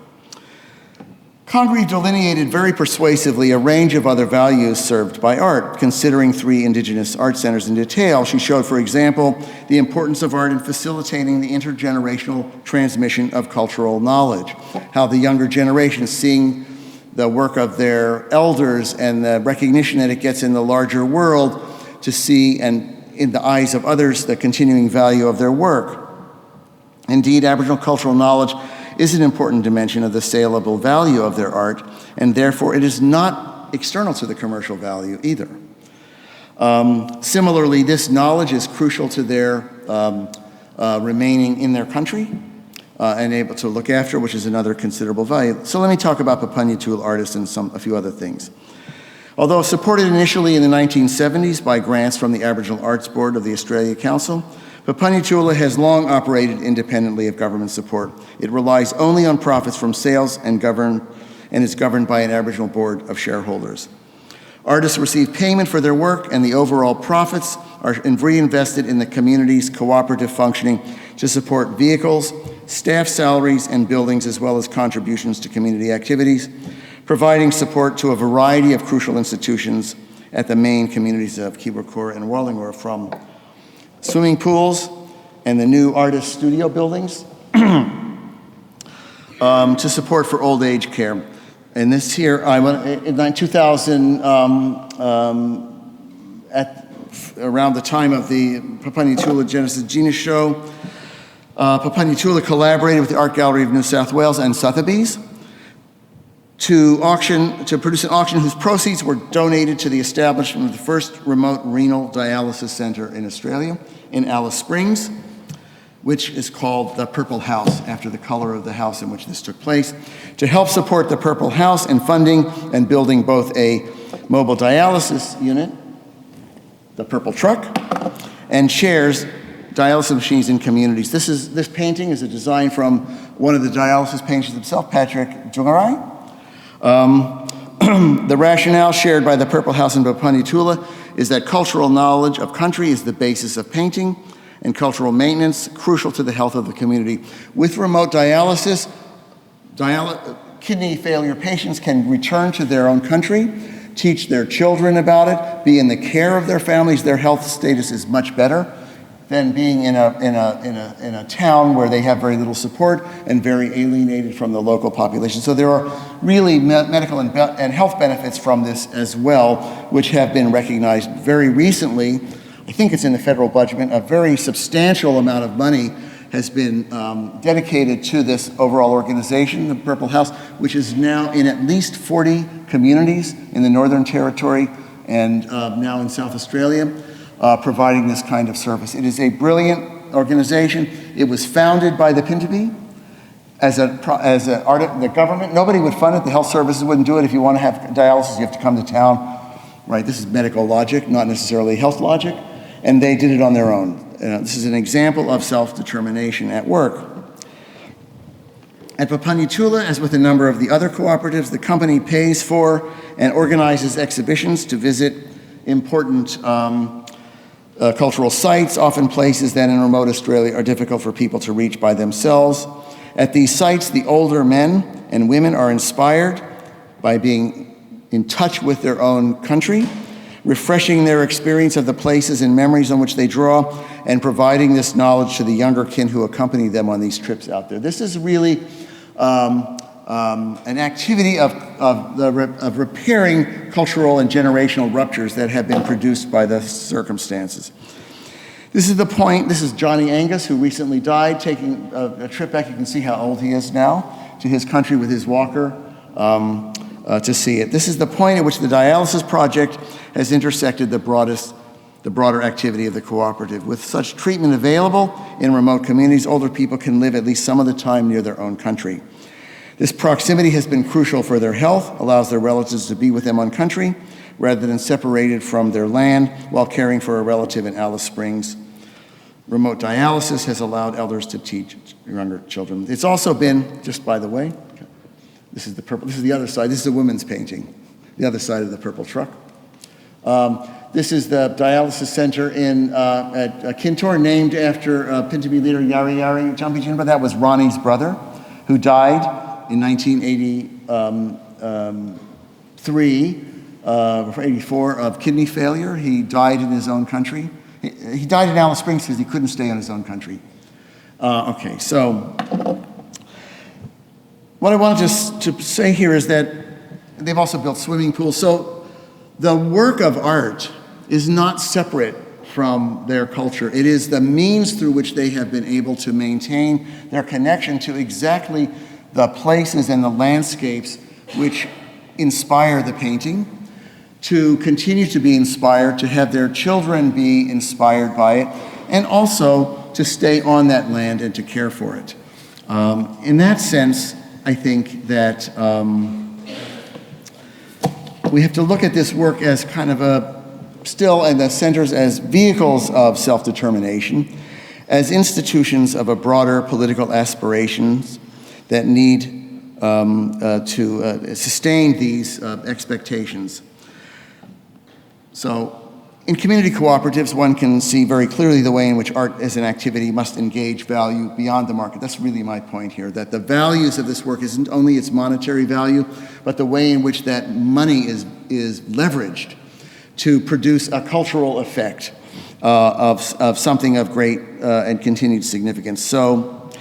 Congreve delineated very persuasively a range of other values served by art. Considering 3 Indigenous art centers in detail, she showed, for example, the importance of art in facilitating the intergenerational transmission of cultural knowledge, how the younger generation, seeing the work of their elders and the recognition that it gets in the larger world, to see, and in the eyes of others, the continuing value of their work. Indeed, Aboriginal cultural knowledge is an important dimension of the saleable value of their art, and therefore it is not external to the commercial value either. Similarly, this knowledge is crucial to their remaining in their country and able to look after, which is another considerable value. So let me talk about Papunyatula artists and a few other things. Although supported initially in the 1970s by grants from the Aboriginal Arts Board of the Australia Council, Papunyatula has long operated independently of government support. It relies only on profits from sales and is governed by an Aboriginal board of shareholders. Artists receive payment for their work, and the overall profits are reinvested in the community's cooperative functioning to support vehicles, staff salaries, and buildings, as well as contributions to community activities, providing support to a variety of crucial institutions at the main communities of Kiwirrkura and Warangkula, from swimming pools and the new artist studio buildings to support for old age care. And this here, in 2000, around the time of the Papunyatula Genesis Genius Show, Papunyatula collaborated with the Art Gallery of New South Wales and Sotheby's to produce an auction whose proceeds were donated to the establishment of the first remote renal dialysis center in Australia, in Alice Springs, which is called the Purple House, after the color of the house in which this took place, to help support the Purple House in funding and building both a mobile dialysis unit, the Purple Truck, and shares dialysis machines in communities. This painting is a design from one of the dialysis painters himself, Patrick Jungarai. The rationale shared by the Purple House in Papunyatula is that cultural knowledge of country is the basis of painting, and cultural maintenance crucial to the health of the community. With remote dialysis, kidney failure patients can return to their own country, teach their children about it, be in the care of their families. Their health status is much better than being in a town where they have very little support and very alienated from the local population. So there are really medical and health benefits from this as well, which have been recognized very recently. I think it's in the federal budget. A very substantial amount of money has been dedicated to this overall organization, the Purple House, which is now in at least 40 communities in the Northern Territory and now in South Australia, providing this kind of service. It is a brilliant organization. It was founded by the Pintupi the government. Nobody would fund it. The health services wouldn't do it. If you want to have dialysis, you have to come to town. Right? This is medical logic, not necessarily health logic. And they did it on their own. This is an example of self-determination at work. At Papunyatula, as with a number of the other cooperatives, the company pays for and organizes exhibitions to visit important cultural sites, often places that in remote Australia are difficult for people to reach by themselves. At these sites, the older men and women are inspired by being in touch with their own country, refreshing their experience of the places and memories on which they draw, and providing this knowledge to the younger kin who accompany them on these trips out there. This is really an activity of repairing cultural and generational ruptures that have been produced by the circumstances. This is the point. This is Johnny Angus, who recently died, taking a trip back. You can see how old he is now. to his country with his walker to see it. This is the point at which the dialysis project has intersected the broader activity of the cooperative. With such treatment available in remote communities, older people can live at least some of the time near their own country. This proximity has been crucial for their health, allows their relatives to be with them on country, rather than separated from their land while caring for a relative in Alice Springs. Remote dialysis has allowed elders to teach younger children. It's also been, just by the way, this is the purple, this is the other side, this is a woman's painting, the other side of the purple truck. This is the dialysis center at Kintore, named after Pintupi leader Ronnie Tjampitjinpa. That was Ronnie's brother, who died in 1983 or 84 of kidney failure. He died in his own country. He died in Alice Springs because he couldn't stay in his own country. Okay, so what I wanted to say here is that they've also built swimming pools. So the work of art is not separate from their culture. It is the means through which they have been able to maintain their connection to exactly the places and the landscapes which inspire the painting, to continue to be inspired, to have their children be inspired by it, and also to stay on that land and to care for it. In that sense, I think that we have to look at this work as kind of and the centers as vehicles of self-determination, as institutions of a broader political aspirations that need to sustain these expectations. So in community cooperatives, one can see very clearly the way in which art as an activity must engage value beyond the market. That's really my point here, that the values of this work isn't only its monetary value, but the way in which that money is leveraged to produce a cultural effect of something of great and continued significance. So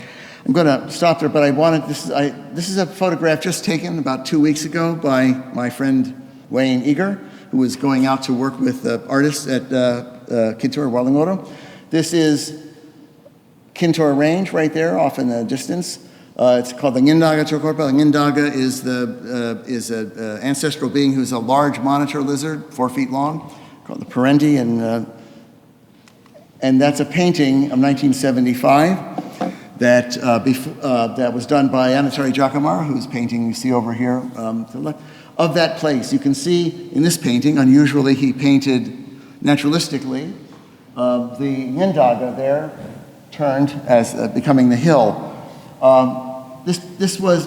I'm going to stop there, but I wanted, this is a photograph just taken about 2 weeks ago by my friend Wayne Eager, who was going out to work with artists at Kintore, Warangkula. This is Kintore Range right there off in the distance. It's called the Ngindaga Chokorpa. Ngindaga is an ancestral being who's a large monitor lizard, 4 feet long, called the Perendi, and that's a painting of 1975 that was done by Anatari Jacamar, whose painting you see over here to the left, of that place. You can see in this painting, unusually, he painted naturalistically the Ngindaga there turned as becoming the hill. This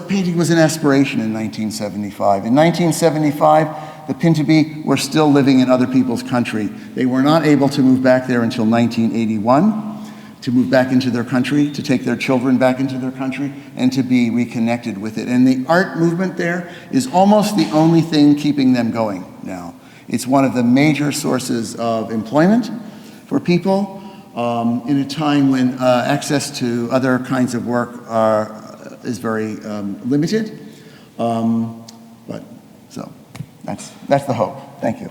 painting was an aspiration in 1975. In 1975, the Pintupi were still living in other people's country. They were not able to move back there until 1981, to move back into their country, to take their children back into their country, and to be reconnected with it. And the art movement there is almost the only thing keeping them going now. It's one of the major sources of employment for people in a time when access to other kinds of work is very limited. So that's the hope. Thank you.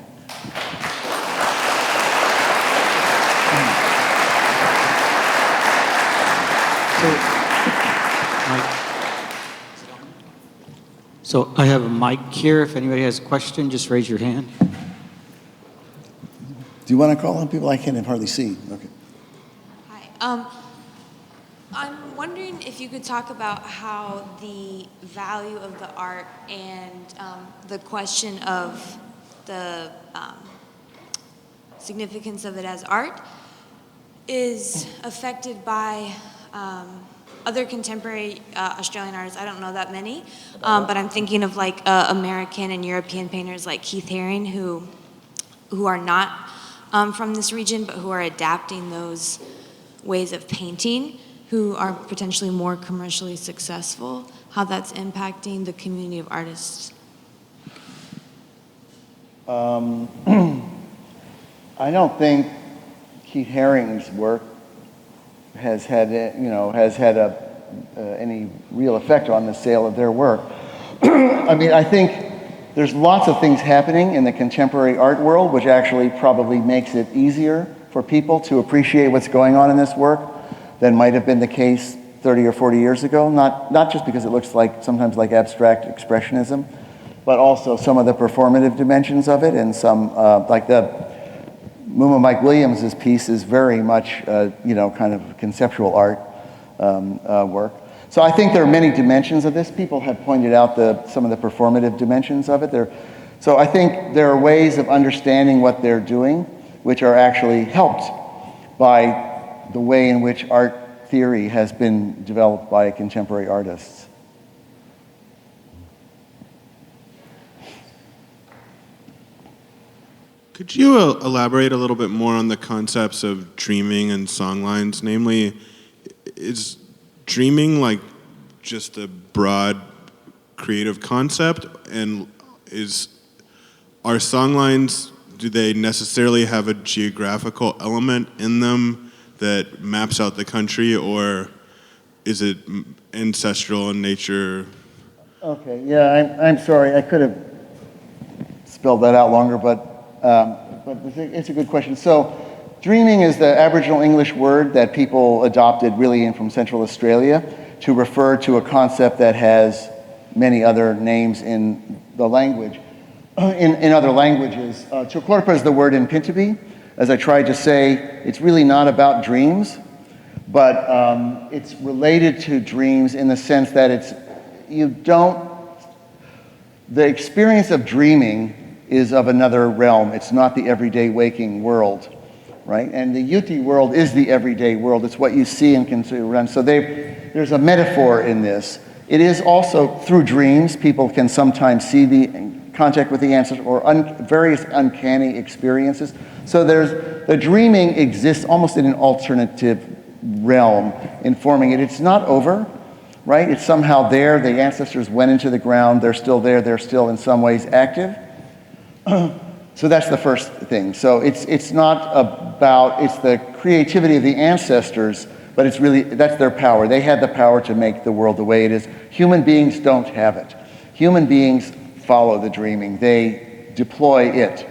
So I have a mic here. If anybody has a question, just raise your hand. Do you want to call on people? I can't hardly see. Okay. Hi. I'm wondering if you could talk about how the value of the art and the question of the significance of it as art is affected by other contemporary Australian artists. I don't know that many, but I'm thinking of like American and European painters like Keith Haring who are not from this region, but who are adapting those ways of painting, who are potentially more commercially successful, how that's impacting the community of artists. I don't think Keith Haring's work has had any real effect on the sale of their work. I mean, I think there's lots of things happening in the contemporary art world which actually probably makes it easier for people to appreciate what's going on in this work than might have been the case 30 or 40 years ago, not just because it looks like sometimes like abstract expressionism, but also some of the performative dimensions of it, and some, like the Muma Mike Williams' piece is very much, kind of conceptual art work. So I think there are many dimensions of this. People have pointed out some of the performative dimensions of it. So I think there are ways of understanding what they're doing, which are actually helped by the way in which art theory has been developed by contemporary artists. Could you elaborate a little bit more on the concepts of dreaming and songlines? Namely, is dreaming like just a broad creative concept, and are songlines, do they necessarily have a geographical element in them that maps out the country, or is it ancestral in nature? Okay, yeah, I'm sorry, I could have spelled that out longer, but it's a good question. So, dreaming is the Aboriginal English word that people adopted really in from Central Australia to refer to a concept that has many other names in the language, in other languages. Chokorpa is the word in Pintupi. As I tried to say, it's really not about dreams, but it's related to dreams in the sense that the experience of dreaming is of another realm. It's not the everyday waking world, right? And the Yuti world is the everyday world. It's what you see and can see around. So there's a metaphor in this. It is also through dreams. People can sometimes see the contact with the ancestors or various uncanny experiences. So the dreaming exists almost in an alternative realm informing it. It's not over, right? It's somehow there. The ancestors went into the ground. They're still there. They're still in some ways active. So that's the first thing. So it's not about, it's the creativity of the ancestors, but it's really, that's their power. They had the power to make the world the way it is. Human beings don't have it. Human beings follow the dreaming. They deploy it.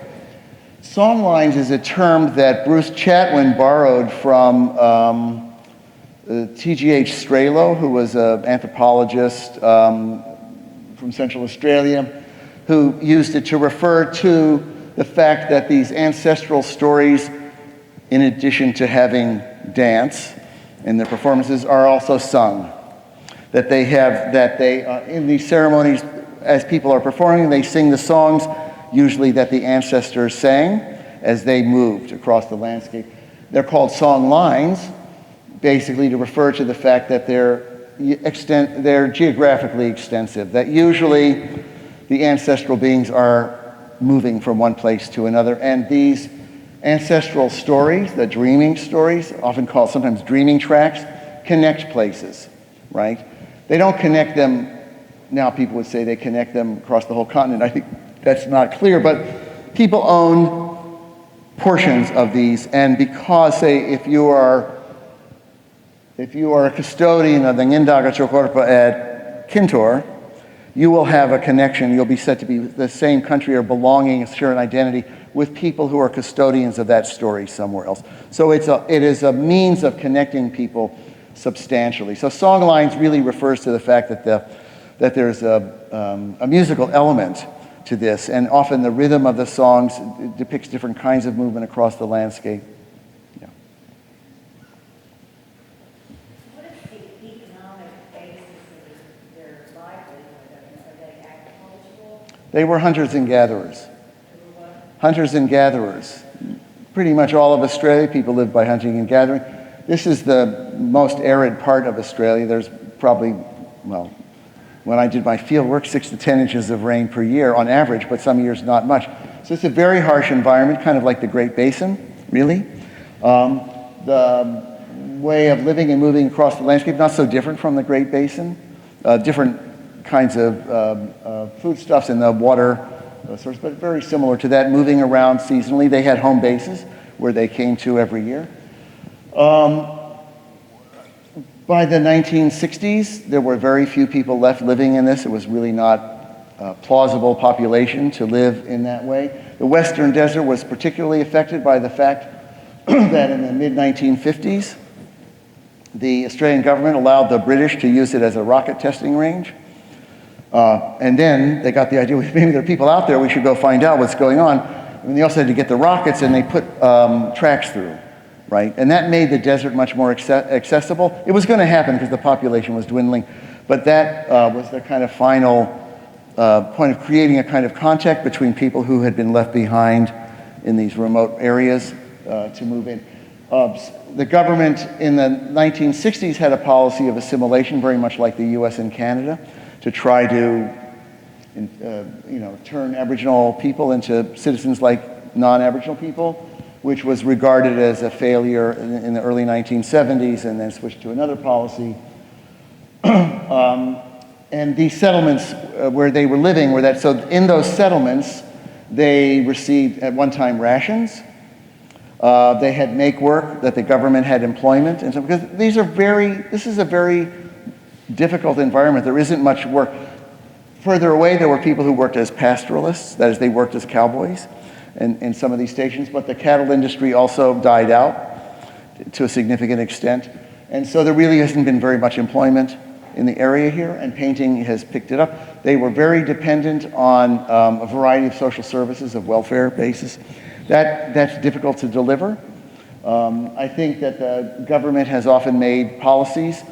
Songlines is a term that Bruce Chatwin borrowed from T.G.H. Strelo, who was an anthropologist from Central Australia, who used it to refer to the fact that these ancestral stories, in addition to having dance in their performances, are also sung. That in these ceremonies, as people are performing, they sing the songs, usually that the ancestors sang as they moved across the landscape. They're called song lines, basically to refer to the fact that they're geographically extensive, that usually the ancestral beings are moving from one place to another, and these ancestral stories, the dreaming stories, often called sometimes dreaming tracks, connect places, right? They don't connect them, now people would say they connect them across the whole continent. I think that's not clear, but people own portions of these, and because, say, if you are a custodian of the Ngindaga Chokorpa at Kintor, you will have a connection, you'll be said to be the same country or belonging, a certain identity, with people who are custodians of that story somewhere else. So it is a means of connecting people substantially. So songlines really refers to the fact that there's a musical element to this, and often the rhythm of the songs depicts different kinds of movement across the landscape. Yeah. What is the economic basis of their livelihood? Are they agricultural? They were hunters and gatherers. Hunters and gatherers. Pretty much all of Australia, people live by hunting and gathering. This is the most arid part of Australia. There's probably, well, when I did my field work, 6 to 10 inches of rain per year on average, but some years not much. So it's a very harsh environment, kind of like the Great Basin, really. The way of living and moving across the landscape, not so different from the Great Basin. Different kinds of foodstuffs in the water source, but very similar to that, moving around seasonally. They had home bases where they came to every year. By the 1960s, there were very few people left living in this. It was really not a plausible population to live in that way. The Western Desert was particularly affected by the fact that in the mid-1950s, the Australian government allowed the British to use it as a rocket testing range. And then they got the idea, maybe there are people out there, we should go find out what's going on. And they also had to get the rockets, and they put tracks through, right? And that made the desert much more accessible. It was going to happen because the population was dwindling, but that was the kind of final point of creating a kind of contact between people who had been left behind in these remote areas to move in. The government in the 1960s had a policy of assimilation, very much like the US and Canada, to try to turn Aboriginal people into citizens like non-Aboriginal people, which was regarded as a failure in the early 1970s, and then switched to another policy. And these settlements where they were living were that, so in those settlements, they received at one time rations. They had make work, that the government had employment, and so, because this is a very difficult environment. There isn't much work. Further away, there were people who worked as pastoralists, that is, they worked as cowboys in some of these stations, but the cattle industry also died out to a significant extent. And so there really hasn't been very much employment in the area here, and painting has picked it up. They were very dependent on a variety of social services of welfare basis. That's difficult to deliver. I think that the government has often made policies,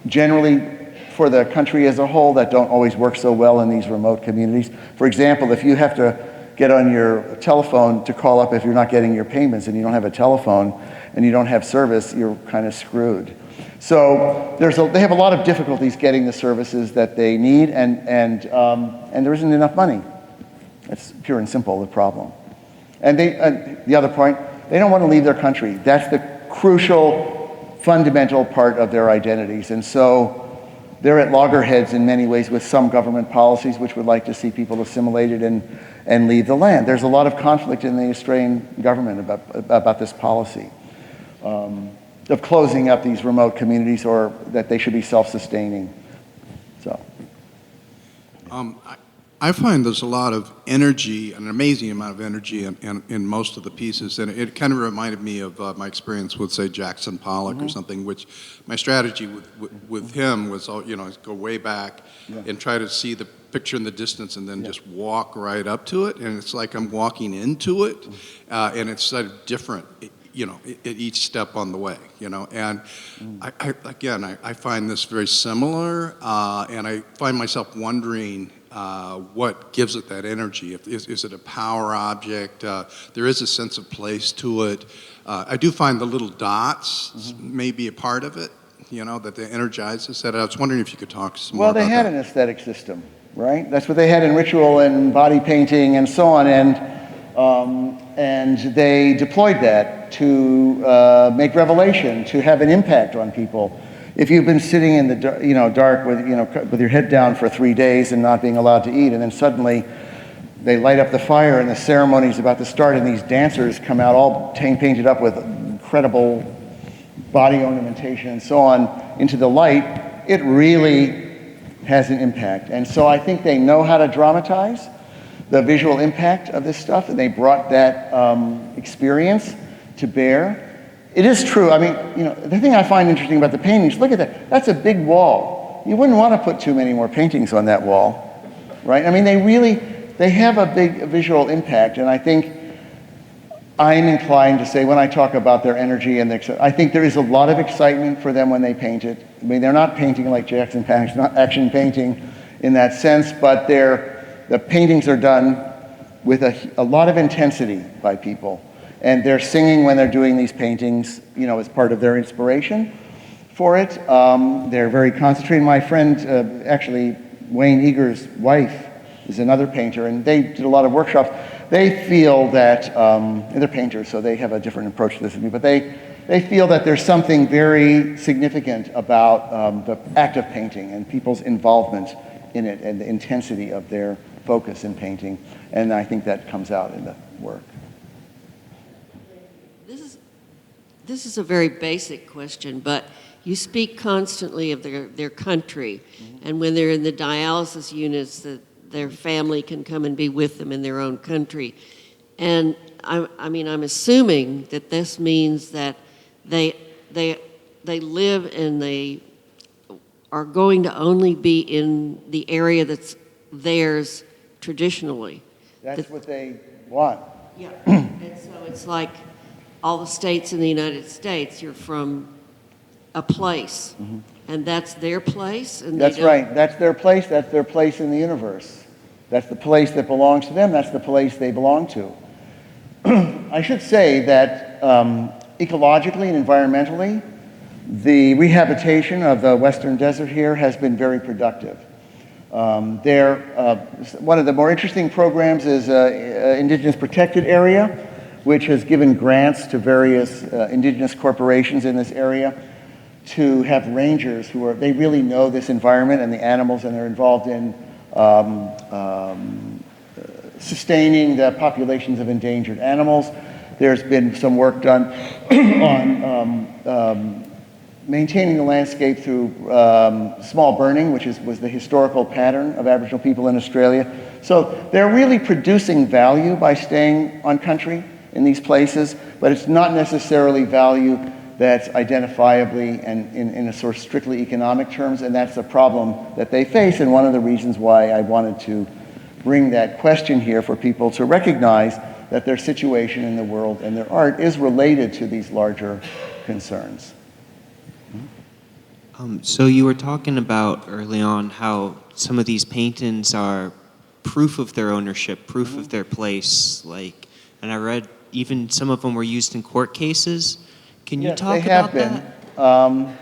generally for the country as a whole, that don't always work so well in these remote communities. For example, if you have to get on your telephone to call up if you're not getting your payments and you don't have a telephone and you don't have service, you're kind of screwed. So they have a lot of difficulties getting the services that they need, and there isn't enough money. That's pure and simple, the problem. And the other point, they don't want to leave their country. That's the crucial, fundamental part of their identities. And so they're at loggerheads in many ways with some government policies which would like to see people assimilated and leave the land. There's a lot of conflict in the Australian government about this policy of closing up these remote communities, or that they should be self-sustaining. So. I find there's a lot of energy, an amazing amount of energy in most of the pieces, and it kind of reminded me of my experience with, say, Jackson Pollock or something, which my strategy with him was, go way back and try to see the picture in the distance and then just walk right up to it, and it's like I'm walking into it, and it's sort of different, at each step on the way, and I find this very similar, and I find myself wondering what gives it that energy. Is it a power object? There is a sense of place to it. I do find the little dots may be a part of it, that they energize us. I was wondering if you could talk some more about that. Well, they had an aesthetic system, right? That's what they had in ritual and body painting and so on, and they deployed that to make revelation, to have an impact on people. If you've been sitting in the dark with your head down for 3 days and not being allowed to eat, and then suddenly they light up the fire and the ceremony's about to start, and these dancers come out all painted up with incredible body ornamentation and so on into the light, it really has an impact. And so I think they know how to dramatize the visual impact of this stuff, and they brought that experience to bear. It is true. I mean, the thing I find interesting about the paintings, look at that. That's a big wall. You wouldn't want to put too many more paintings on that wall, right? I mean, they have a big visual impact, and I think I'm inclined to say, when I talk about their energy I think there is a lot of excitement for them when they paint it. I mean, they're not painting like Jackson Pollock, not action painting in that sense, but the paintings are done with a lot of intensity by people. And they're singing when they're doing these paintings, as part of their inspiration for it. They're very concentrated. My friend, actually, Wayne Eager's wife is another painter, and they did a lot of workshops. They feel that, and they're painters, so they have a different approach to this than me, but they feel that there's something very significant about the act of painting and people's involvement in it and the intensity of their focus in painting. And I think that comes out in the work. This is a very basic question, but you speak constantly of their country, and when they're in the dialysis units, that their family can come and be with them in their own country. And I'm assuming that this means that they they live and they are going to only be in the area that's theirs traditionally. That's what they want. Yeah. And so it's like all the states in the United States, you're from a place, and that's their place. And That's right. That's their place. That's their place in the universe. That's the place that belongs to them. That's the place they belong to. I should say that ecologically and environmentally, the rehabilitation of the Western Desert here has been very productive. One of the more interesting programs is Indigenous Protected Area, which has given grants to various Indigenous corporations in this area to have rangers they really know this environment and the animals, and they're involved in sustaining the populations of endangered animals. There's been some work done on maintaining the landscape through small burning, which was the historical pattern of Aboriginal people in Australia. So they're really producing value by staying on country in these places, but it's not necessarily value that's identifiably and in a sort of strictly economic terms, and that's a problem that they face, and one of the reasons why I wanted to bring that question here for people to recognize that their situation in the world and their art is related to these larger concerns. So you were talking about early on how some of these paintings are proof of their ownership, proof of their place, and I read even some of them were used in court cases. Can you talk about that? I'm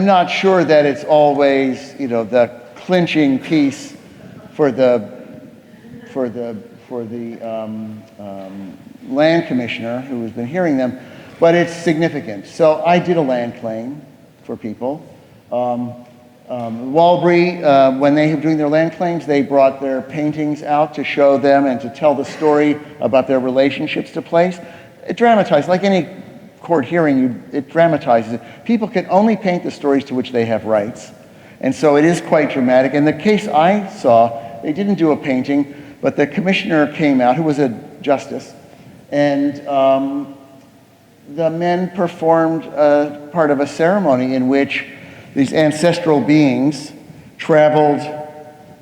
not sure that it's always, the clinching piece for the land commissioner who has been hearing them, but it's significant. So I did a land claim for people. Walbury, when they were doing their land claims, they brought their paintings out to show them and to tell the story about their relationships to place. It dramatized, like any court hearing, it dramatizes it. People can only paint the stories to which they have rights. And so it is quite dramatic. In the case I saw, they didn't do a painting, but the commissioner came out, who was a justice, and the men performed part of a ceremony in which these ancestral beings traveled,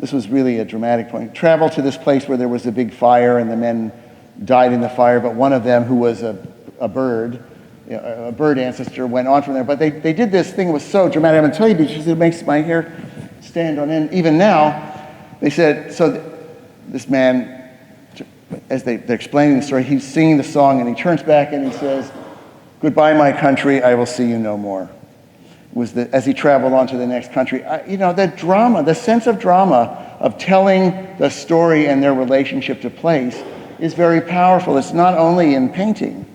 this was really a dramatic point, traveled to this place where there was a big fire and the men died in the fire, but one of them, who was a bird, a bird ancestor, went on from there. But they did this thing, it was so dramatic. I'm going to tell you because it makes my hair stand on end. Even now, they said, this man, as they're explaining the story, he's singing the song and he turns back and he says, "Goodbye, my country, I will see you no more." As he traveled on to the next country. The drama, the sense of drama of telling the story and their relationship to place is very powerful. It's not only in painting,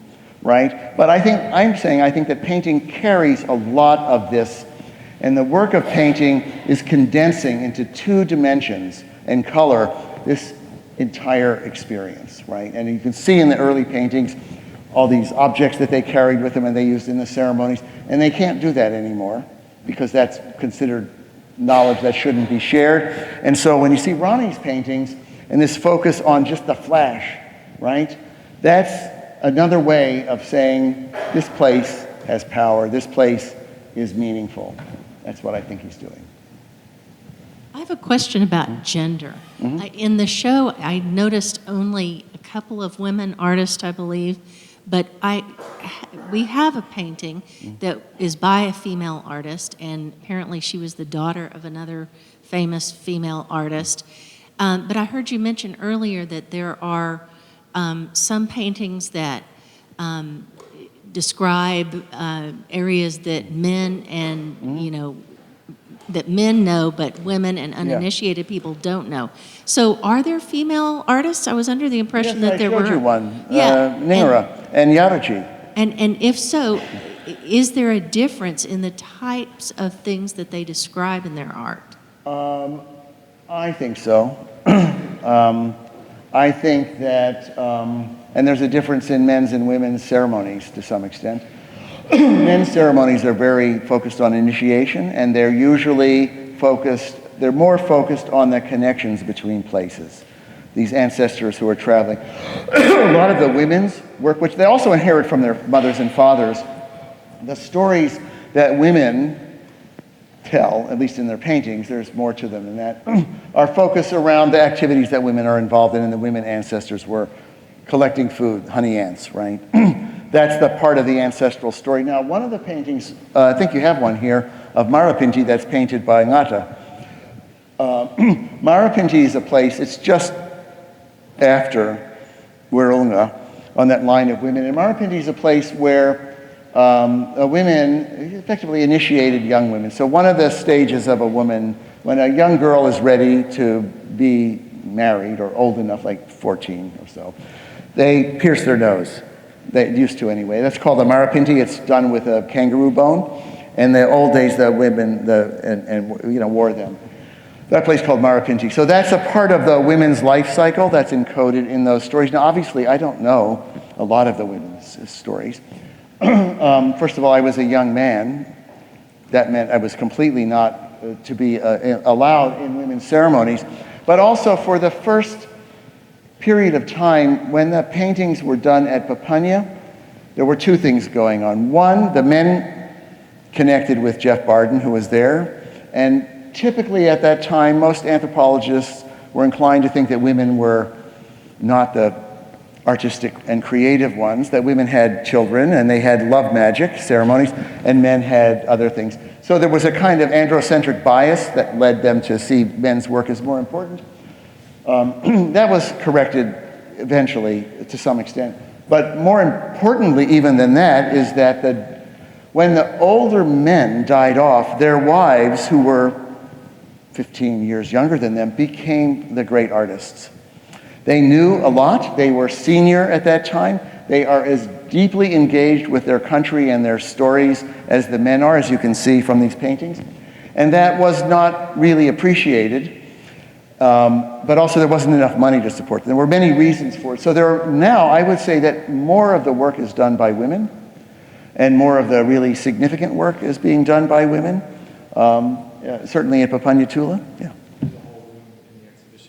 right? But I think that painting carries a lot of this, and the work of painting is condensing into 2 dimensions and color this entire experience, right? And you can see in the early paintings all these objects that they carried with them and they used in the ceremonies, and they can't do that anymore because that's considered knowledge that shouldn't be shared. And so when you see Ronnie's paintings and this focus on just the flash, right? That's another way of saying this place has power, this place is meaningful. That's what I think he's doing. I have a question about gender. In the show, I noticed only a couple of women artists, I believe, but we have a painting that is by a female artist, and apparently she was the daughter of another famous female artist. But I heard you mention earlier that there are some paintings that describe areas that men and, that men know, but women and uninitiated people don't know. So are there female artists? I was under the impression that there were. Yes, I showed you one, Ningara and Yarachi. And if so, is there a difference in the types of things that they describe in their art? I think so. I think that, and there's a difference in men's and women's ceremonies to some extent. Men's ceremonies are very focused on initiation, and they're usually they're more focused on the connections between places. These ancestors who are traveling. A lot of the women's work, which they also inherit from their mothers and fathers, the stories that women tell, at least in their paintings, there's more to them than that, are focused around the activities that women are involved in, and the women ancestors were collecting food, honey ants, right? That's the part of the ancestral story. Now, one of the paintings, I think you have one here, of Marapinti that's painted by Ngata. Marapinti is a place, it's just after Warangkula, on that line of women. And Marapinti is a place where women effectively initiated young women. So one of the stages of a woman, when a young girl is ready to be married or old enough, like 14 or so, they pierce their nose. They used to anyway. That's called a marapinti. It's done with a kangaroo bone. In the old days, the women wore them. That place called Marapinti. So that's a part of the women's life cycle that's encoded in those stories. Now, obviously, I don't know a lot of the women's stories. First of all, I was a young man. That meant I was completely not to be allowed in women's ceremonies. But also for the first period of time when the paintings were done at Papunya, there were two things going on. One, the men connected with Jeff Barden, who was there, and typically at that time, most anthropologists were inclined to think that women were not the artistic and creative ones, that women had children and they had love magic ceremonies, and men had other things. So there was a kind of androcentric bias that led them to see men's work as more important. That was corrected eventually to some extent. But more importantly even than that is that when the older men died off, their wives, who were 15 years younger than them, became the great artists. They knew a lot. They were senior at that time. They are as deeply engaged with their country and their stories as the men are, as you can see from these paintings. And that was not really appreciated. But also there wasn't enough money to support them. There were many reasons for it. So now I would say that more of the work is done by women, and more of the really significant work is being done by women. Certainly at Papunya Tula, yeah.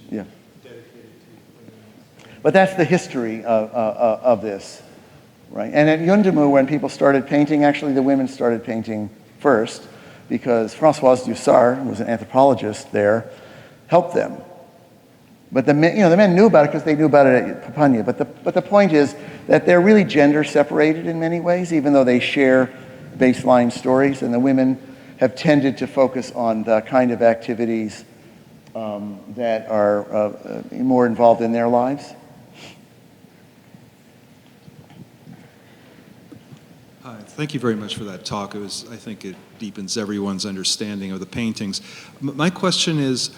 Yeah. But that's the history of this, right? And at Yundamu, when people started painting, actually the women started painting first, because Françoise Dussart, who was an anthropologist there, helped them. But the men knew about it because they knew about it at Papunya. But the point is that they're really gender separated in many ways, even though they share baseline stories, and the women have tended to focus on the kind of activities that are more involved in their lives. Hi, thank you very much for that talk. I think it deepens everyone's understanding of the paintings. My question is,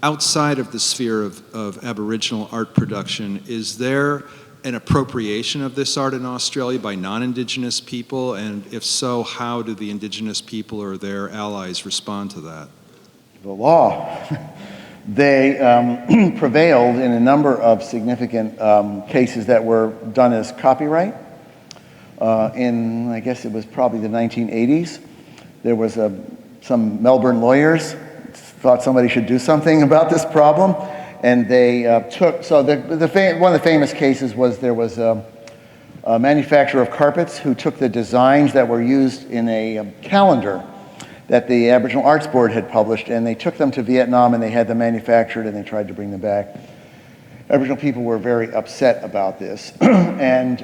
outside of the sphere of Aboriginal art production, is there an appropriation of this art in Australia by non-Indigenous people? And if so, how do the Indigenous people or their allies respond to that? The law. They prevailed in a number of significant cases that were done as copyright. In, I guess it was probably the 1980s, there was some Melbourne lawyers thought somebody should do something about this problem, and they one of the famous cases was there was a manufacturer of carpets who took the designs that were used in a calendar that the Aboriginal Arts Board had published, and they took them to Vietnam and they had them manufactured and they tried to bring them back. Aboriginal people were very upset about this, and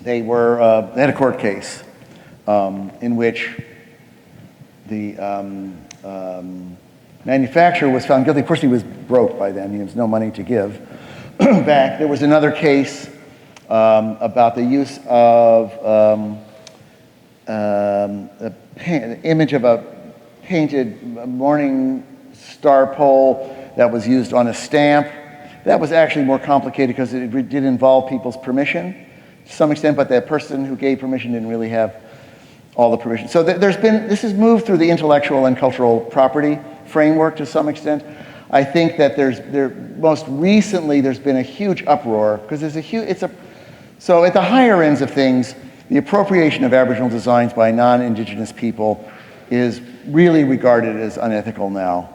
they had a court case in which the manufacturer was found guilty. Of course, he was broke by then. He has no money to give back. There was another case about the use of the image of a painted morning star pole that was used on a stamp. That was actually more complicated because it did involve people's permission to some extent, but the person who gave permission didn't really have all the permission. So this has moved through the intellectual and cultural property framework to some extent. I think that most recently there's been a huge uproar because so at the higher ends of things, the appropriation of Aboriginal designs by non-Indigenous people is really regarded as unethical now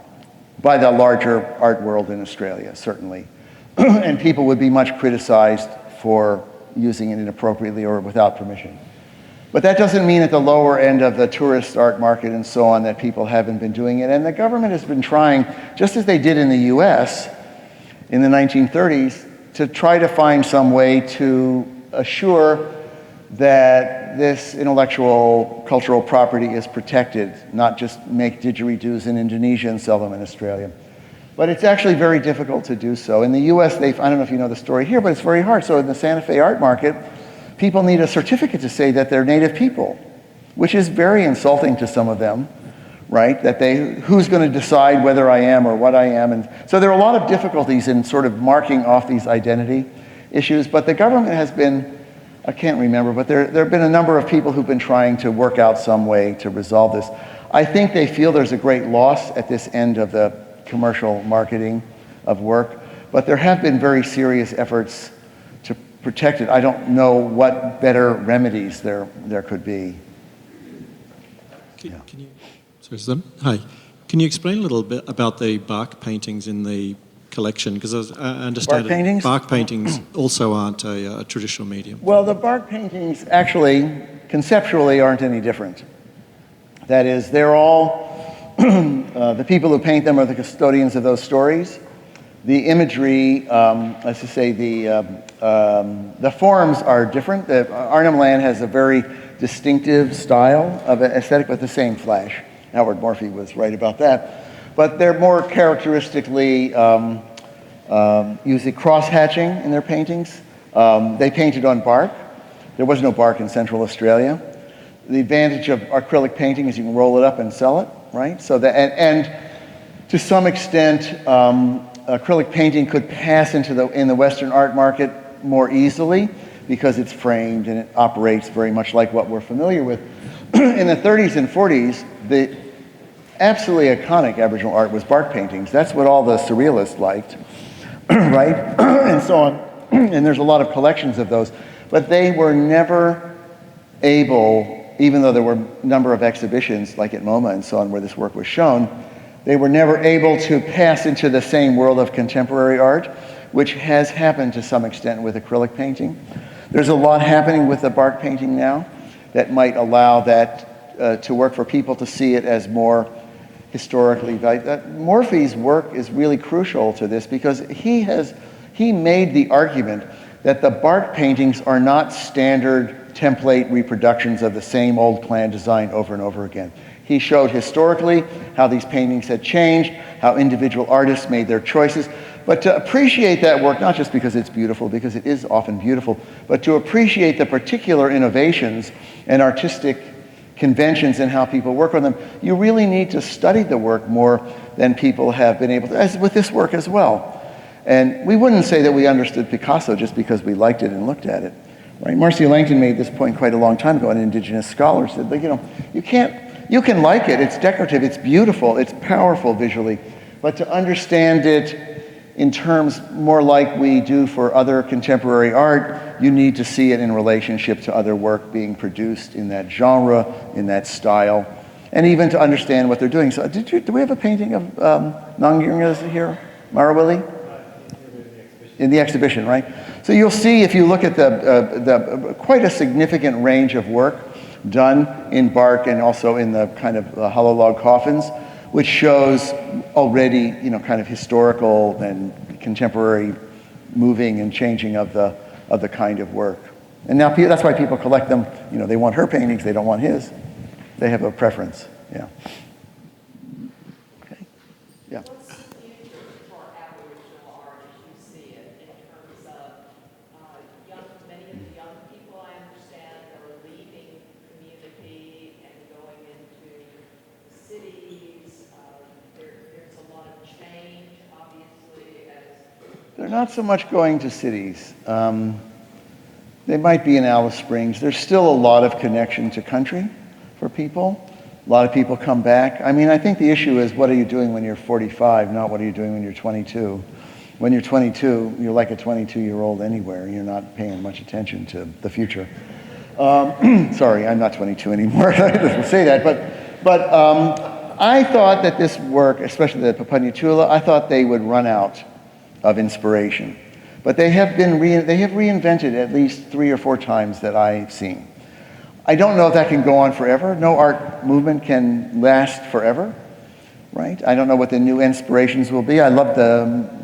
by the larger art world in Australia, certainly. And people would be much criticized for using it inappropriately or without permission. But that doesn't mean at the lower end of the tourist art market and so on that people haven't been doing it. And the government has been trying, just as they did in the US in the 1930s, to try to find some way to assure that this intellectual cultural property is protected, not just make didgeridoos in Indonesia and sell them in Australia. But it's actually very difficult to do so. In the US, I don't know if you know the story here, but it's very hard. So in the Santa Fe art market, people need a certificate to say that they're native people, which is very insulting to some of them, right? Who's going to decide whether I am or what I am? And so there are a lot of difficulties in sort of marking off these identity issues, but the government has been, I can't remember, but there have been a number of people who've been trying to work out some way to resolve this. I think they feel there's a great loss at this end of the commercial marketing of work, but there have been very serious efforts to protect it. I don't know what better remedies there could be. Hi. Can you explain a little bit about the bark paintings in the collection? Because I understand Bark paintings? Bark paintings also aren't a traditional medium. Well, the bark paintings actually, conceptually, aren't any different. That is, they're all, the people who paint them are the custodians of those stories. The imagery, let's just say the forms are different. Arnhem Land has a very distinctive style of aesthetic, but the same flash. Howard Morphy was right about that. But they're more characteristically using cross-hatching in their paintings. They painted on bark. There was no bark in Central Australia. The advantage of acrylic painting is you can roll it up and sell it, right? So that, and to some extent, acrylic painting could pass in the Western art market more easily because it's framed and it operates very much like what we're familiar with. In the 30s and 40s, the absolutely iconic Aboriginal art was bark paintings. That's what all the surrealists liked, right? And so on. And there's a lot of collections of those. But they were never able, even though there were a number of exhibitions like at MoMA and so on where this work was shown, they were never able to pass into the same world of contemporary art, which has happened to some extent with acrylic painting. There's a lot happening with the bark painting now that might allow that to work for people to see it as more historically valued. Morphy's work is really crucial to this because he made the argument that the bark paintings are not standard template reproductions of the same old plan design over and over again. He showed historically how these paintings had changed, how individual artists made their choices, but to appreciate that work, not just because it's beautiful, because it is often beautiful, but to appreciate the particular innovations and artistic conventions and how people work on them, you really need to study the work more than people have been able to, as with this work as well. And we wouldn't say that we understood Picasso just because we liked it and looked at it, right? Marcia Langton made this point quite a long time ago, an Indigenous scholar said, you can like it, it's decorative, it's beautiful, it's powerful visually, but to understand it in terms more like we do for other contemporary art, you need to see it in relationship to other work being produced in that genre, in that style, and even to understand what they're doing. So do we have a painting of non-Indigenous here? Marawili? In the exhibition, right? So you'll see if you look at the quite a significant range of work done in bark and also in the kind of hollow log coffins, which shows already, kind of historical and contemporary moving and changing of the kind of work. And now that's why people collect them. They want her paintings, they don't want his. They have a preference, yeah. Okay, yeah. What's the future for Aboriginal art as you see it in terms of many of the young people, I understand, are leaving community and going into cities. There's a lot of change, obviously, as... They're not so much going to cities. They might be in Alice Springs. There's still a lot of connection to country for people. A lot of people come back. I mean, I think the issue is what are you doing when you're 45, not what are you doing when you're 22. When you're 22, you're like a 22-year-old anywhere. You're not paying much attention to the future. Sorry, I'm not 22 anymore. I didn't say that, but I thought that this work, especially the Papanyatula, I thought they would run out of inspiration. But they have reinvented at least 3 or 4 times that I've seen. I don't know if that can go on forever. No art movement can last forever, right? I don't know what the new inspirations will be. I love the,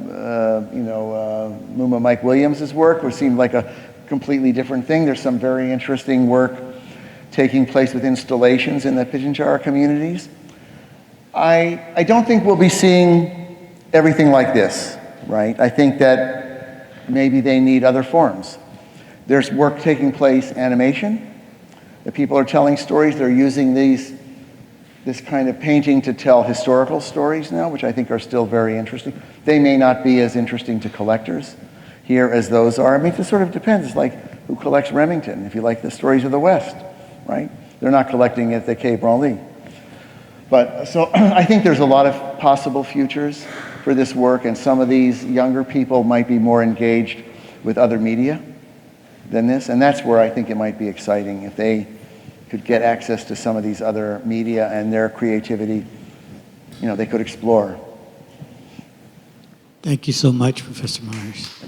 Muma Mike Williams' work, which seemed like a completely different thing. There's some very interesting work taking place with installations in the Pitjantjatjara communities. I don't think we'll be seeing everything like this, right? I think that maybe they need other forms. There's work taking place, animation. The people are telling stories. They're using this kind of painting to tell historical stories now, which I think are still very interesting. They may not be as interesting to collectors here as those are. I mean, it sort of depends. It's like who collects Remington, if you like the stories of the West, right? They're not collecting at the Quai Branly. But so I think there's a lot of possible futures for this work, and some of these younger people might be more engaged with other media than this, and that's where I think it might be exciting if they could get access to some of these other media and their creativity, they could explore. Thank you so much, Professor Myers.